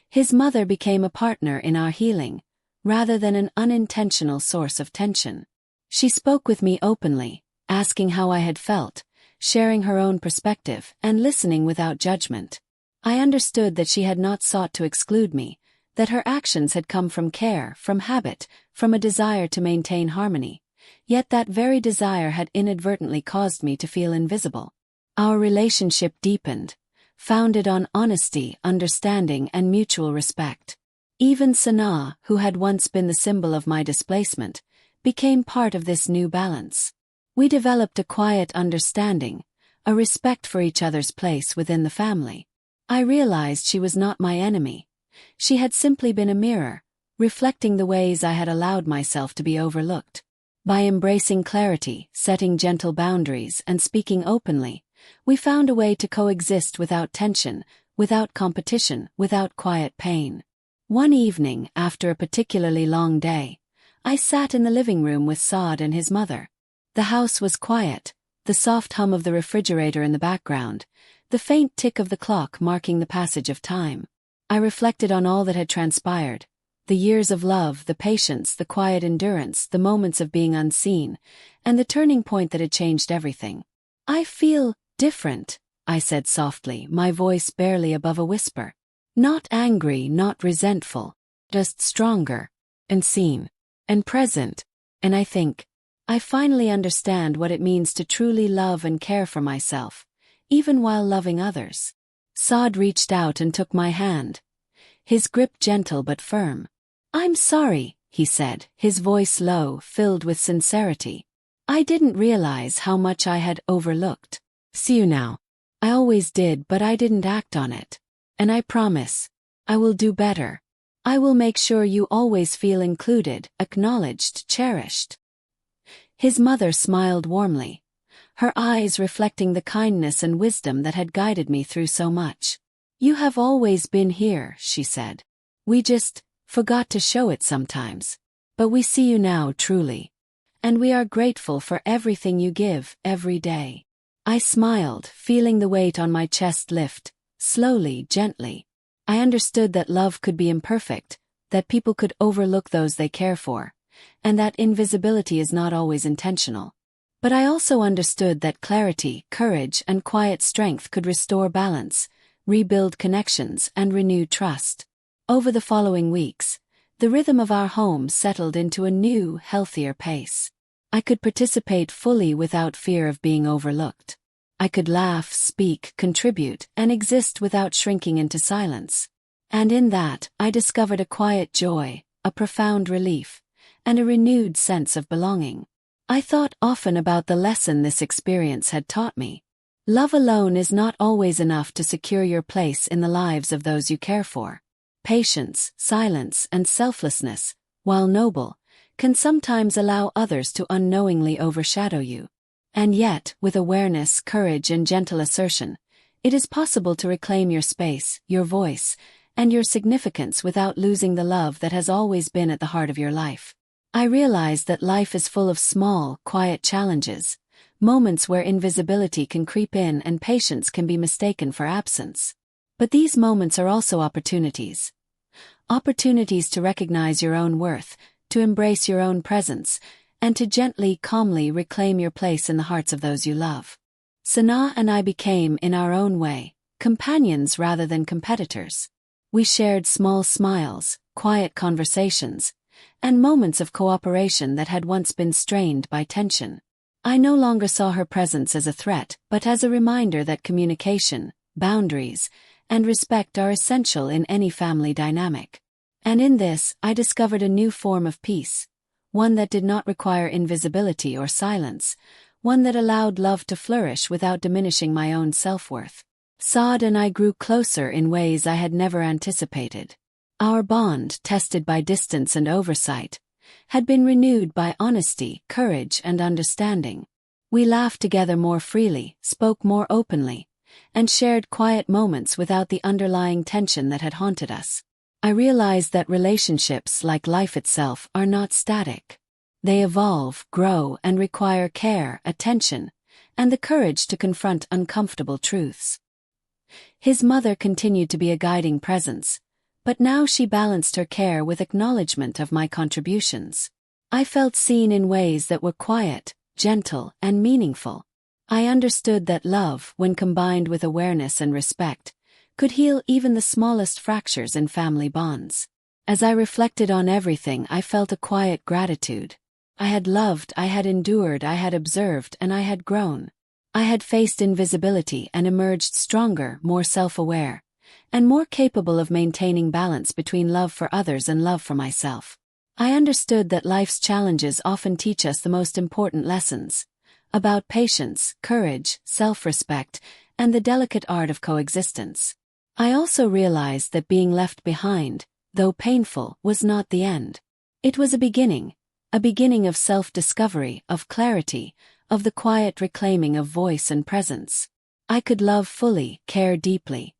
His mother became a partner in our healing, rather than an unintentional source of tension. She spoke with me openly, asking how I had felt, sharing her own perspective, and listening without judgment. I understood that she had not sought to exclude me, that her actions had come from care, from habit, from a desire to maintain harmony. Yet that very desire had inadvertently caused me to feel invisible. Our relationship deepened, founded on honesty, understanding, and mutual respect. Even Sanaa, who had once been the symbol of my displacement, became part of this new balance. We developed a quiet understanding, a respect for each other's place within the family. I realized she was not my enemy. She had simply been a mirror, reflecting the ways I had allowed myself to be overlooked. By embracing clarity, setting gentle boundaries, and speaking openly, we found a way to coexist without tension, without competition, without quiet pain. One evening, after a particularly long day, I sat in the living room with Saad and his mother. The house was quiet, the soft hum of the refrigerator in the background, the faint tick of the clock marking the passage of time. I reflected on all that had transpired, the years of love, the patience, the quiet endurance, the moments of being unseen, and the turning point that had changed everything. "I feel different," I said softly, my voice barely above a whisper. Not angry, not resentful, just stronger, and seen, and present, and I think, I finally understand what it means to truly love and care for myself, even while loving others. Saad reached out and took my hand, his grip gentle but firm. "I'm sorry," he said, his voice low, filled with sincerity. "I didn't realize how much I had overlooked. See you now. I always did, but I didn't act on it. And I promise, I will do better. I will make sure you always feel included, acknowledged, cherished." His mother smiled warmly, her eyes reflecting the kindness and wisdom that had guided me through so much. "You have always been here," she said. "We just forgot to show it sometimes. But we see you now truly. And we are grateful for everything you give, every day." I smiled, feeling the weight on my chest lift, slowly, gently. I understood that love could be imperfect, that people could overlook those they care for, and that invisibility is not always intentional. But I also understood that clarity, courage, and quiet strength could restore balance, rebuild connections, and renew trust. Over the following weeks, the rhythm of our home settled into a new, healthier pace. I could participate fully without fear of being overlooked. I could laugh, speak, contribute, and exist without shrinking into silence. And in that, I discovered a quiet joy, a profound relief, and a renewed sense of belonging. I thought often about the lesson this experience had taught me. Love alone is not always enough to secure your place in the lives of those you care for. Patience, silence, and selflessness, while noble, can sometimes allow others to unknowingly overshadow you. And yet, with awareness, courage, and gentle assertion, it is possible to reclaim your space, your voice, and your significance without losing the love that has always been at the heart of your life. I realize that life is full of small, quiet challenges, moments where invisibility can creep in and patience can be mistaken for absence. But these moments are also opportunities. Opportunities to recognize your own worth, to embrace your own presence, and to gently, calmly reclaim your place in the hearts of those you love. Sanaa and I became, in our own way, companions rather than competitors. We shared small smiles, quiet conversations, and moments of cooperation that had once been strained by tension. I no longer saw her presence as a threat, but as a reminder that communication, boundaries, and respect are essential in any family dynamic. And in this, I discovered a new form of peace, one that did not require invisibility or silence, one that allowed love to flourish without diminishing my own self-worth. Saad and I grew closer in ways I had never anticipated. Our bond, tested by distance and oversight, had been renewed by honesty, courage, and understanding. We laughed together more freely, spoke more openly, and shared quiet moments without the underlying tension that had haunted us. I realized that relationships, like life itself, are not static. They evolve, grow, and require care, attention, and the courage to confront uncomfortable truths. His mother continued to be a guiding presence, but now she balanced her care with acknowledgement of my contributions. I felt seen in ways that were quiet, gentle, and meaningful. I understood that love, when combined with awareness and respect, could heal even the smallest fractures in family bonds. As I reflected on everything, I felt a quiet gratitude. I had loved, I had endured, I had observed, and I had grown. I had faced invisibility and emerged stronger, more self-aware, and more capable of maintaining balance between love for others and love for myself. I understood that life's challenges often teach us the most important lessons about patience, courage, self-respect, and the delicate art of coexistence. I also realized that being left behind, though painful, was not the end. It was a beginning of self-discovery, of clarity, of the quiet reclaiming of voice and presence. I could love fully, care deeply,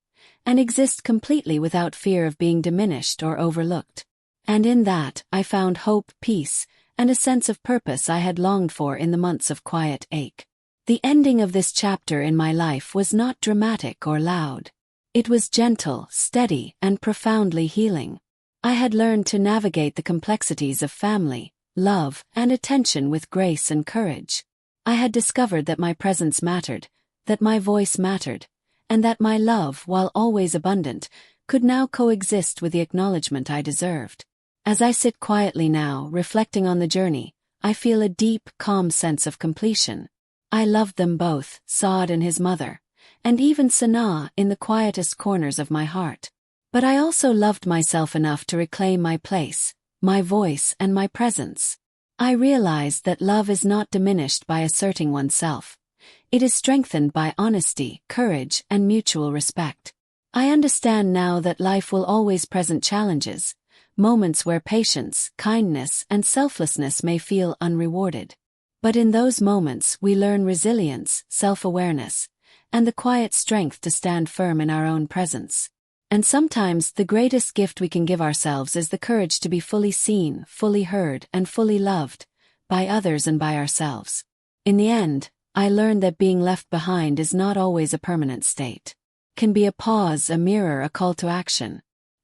and exist completely without fear of being diminished or overlooked. And in that, I found hope, peace, and a sense of purpose I had longed for in the months of quiet ache. The ending of this chapter in my life was not dramatic or loud. It was gentle, steady, and profoundly healing. I had learned to navigate the complexities of family, love, and attention with grace and courage. I had discovered that my presence mattered, that my voice mattered, and that my love, while always abundant, could now coexist with the acknowledgement I deserved. As I sit quietly now, reflecting on the journey, I feel a deep, calm sense of completion. I loved them both, Saad and his mother, and even Sanaa, in the quietest corners of my heart. But I also loved myself enough to reclaim my place, my voice, and my presence. I realized that love is not diminished by asserting oneself. It is strengthened by honesty, courage, and mutual respect. I understand now that life will always present challenges, moments where patience, kindness, and selflessness may feel unrewarded. But in those moments we learn resilience, self-awareness, and the quiet strength to stand firm in our own presence. And sometimes the greatest gift we can give ourselves is the courage to be fully seen, fully heard, and fully loved, by others and by ourselves. In the end, I learned that being left behind is not always a permanent state. It can be a pause, a mirror, a call to action.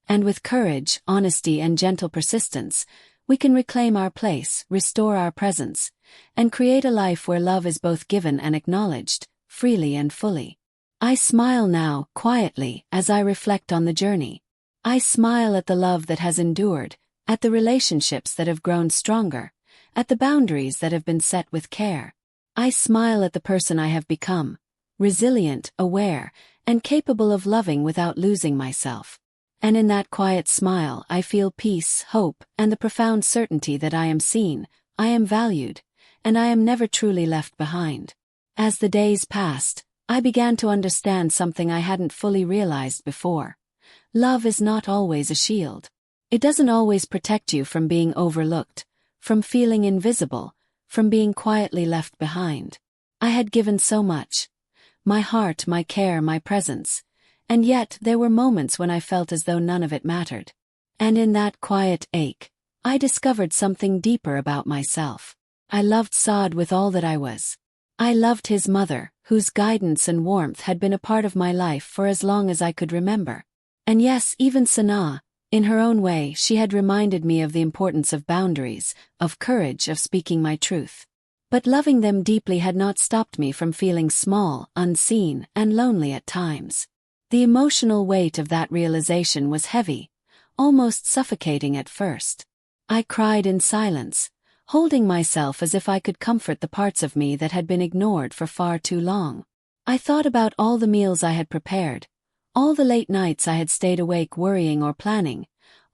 And with courage, honesty, and gentle persistence, we can reclaim our place, restore our presence, and create a life where love is both given and acknowledged, freely and fully. I smile now, quietly, as I reflect on the journey. I smile at the love that has endured, at the relationships that have grown stronger, at the boundaries that have been set with care. I smile at the person I have become, resilient, aware, and capable of loving without losing myself. And in that quiet smile I feel peace, hope, and the profound certainty that I am seen, I am valued, and I am never truly left behind. As the days passed, I began to understand something I hadn't fully realized before. Love is not always a shield. It doesn't always protect you from being overlooked, from feeling invisible, from being quietly left behind. I had given so much. My heart, my care, my presence. And yet there were moments when I felt as though none of it mattered. And in that quiet ache, I discovered something deeper about myself. I loved Saad with all that I was. I loved his mother, whose guidance and warmth had been a part of my life for as long as I could remember. And yes, even Sanaa, in her own way, she had reminded me of the importance of boundaries, of courage, of speaking my truth. But loving them deeply had not stopped me from feeling small, unseen, and lonely at times. The emotional weight of that realization was heavy, almost suffocating at first. I cried in silence, holding myself as if I could comfort the parts of me that had been ignored for far too long. I thought about all the meals I had prepared, all the late nights I had stayed awake worrying or planning,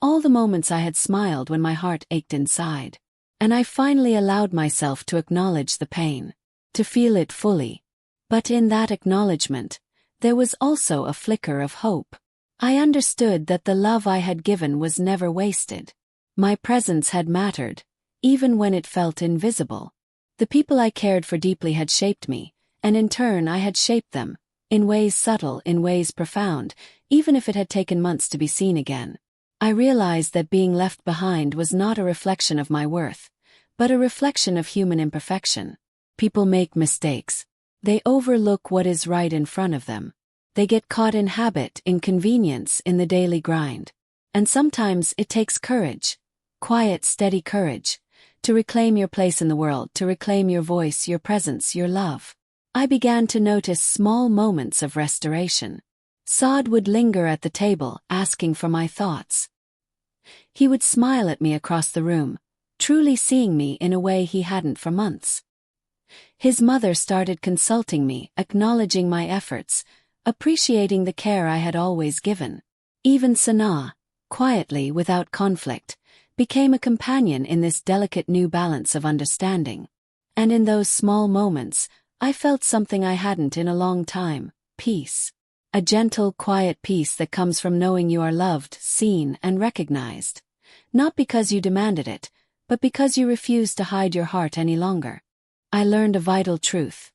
all the moments I had smiled when my heart ached inside. And I finally allowed myself to acknowledge the pain, to feel it fully. But in that acknowledgement, there was also a flicker of hope. I understood that the love I had given was never wasted. My presence had mattered, even when it felt invisible. The people I cared for deeply had shaped me, and in turn I had shaped them, in ways subtle, in ways profound, even if it had taken months to be seen again. I realized that being left behind was not a reflection of my worth, but a reflection of human imperfection. People make mistakes. They overlook what is right in front of them. They get caught in habit, in convenience, in the daily grind. And sometimes it takes courage, quiet, steady courage, to reclaim your place in the world, to reclaim your voice, your presence, your love. I began to notice small moments of restoration. Saad would linger at the table, asking for my thoughts. He would smile at me across the room, truly seeing me in a way he hadn't for months. His mother started consulting me, acknowledging my efforts, appreciating the care I had always given. Even Sana, quietly, without conflict, became a companion in this delicate new balance of understanding. And in those small moments, I felt something I hadn't in a long time: peace. A gentle, quiet peace that comes from knowing you are loved, seen, and recognized. Not because you demanded it, but because you refused to hide your heart any longer. I learned a vital truth.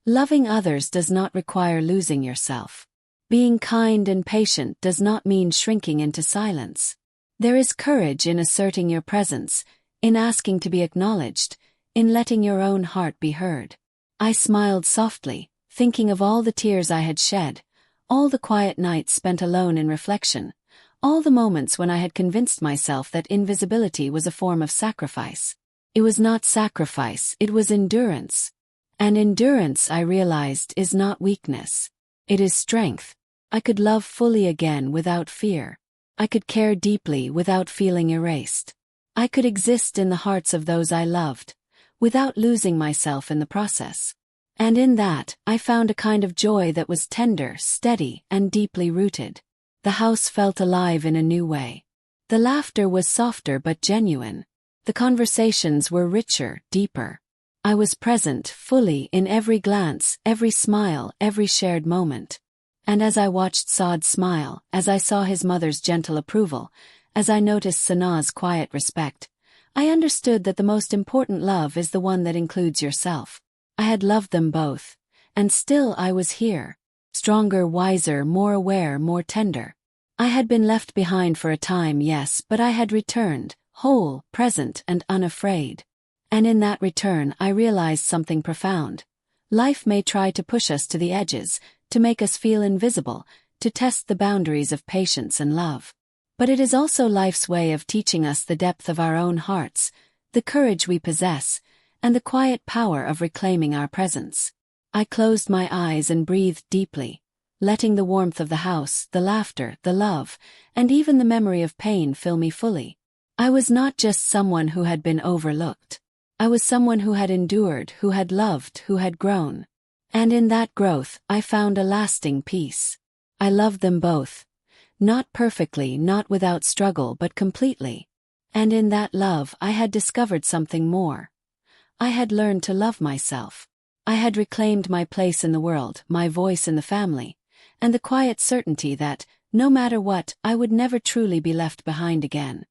Loving others does not require losing yourself. Being kind and patient does not mean shrinking into silence. There is courage in asserting your presence, in asking to be acknowledged, in letting your own heart be heard. I smiled softly, thinking of all the tears I had shed, all the quiet nights spent alone in reflection, all the moments when I had convinced myself that invisibility was a form of sacrifice. It was not sacrifice, it was endurance. And endurance, I realized, is not weakness. It is strength. I could love fully again without fear. I could care deeply without feeling erased. I could exist in the hearts of those I loved, without losing myself in the process. And in that, I found a kind of joy that was tender, steady, and deeply rooted. The house felt alive in a new way. The laughter was softer but genuine. The conversations were richer, deeper. I was present, fully, in every glance, every smile, every shared moment. And as I watched Saad smile, as I saw his mother's gentle approval, as I noticed Sana's quiet respect, I understood that the most important love is the one that includes yourself. I had loved them both, and still I was here. Stronger, wiser, more aware, more tender. I had been left behind for a time, yes, but I had returned, whole, present, and unafraid. And in that return I realized something profound. Life may try to push us to the edges, to make us feel invisible, to test the boundaries of patience and love. But it is also life's way of teaching us the depth of our own hearts, the courage we possess, and the quiet power of reclaiming our presence. I closed my eyes and breathed deeply, letting the warmth of the house, the laughter, the love, and even the memory of pain fill me fully. I was not just someone who had been overlooked. I was someone who had endured, who had loved, who had grown. And in that growth, I found a lasting peace. I loved them both. Not perfectly, not without struggle, but completely. And in that love, I had discovered something more. I had learned to love myself. I had reclaimed my place in the world, my voice in the family, and the quiet certainty that, no matter what, I would never truly be left behind again.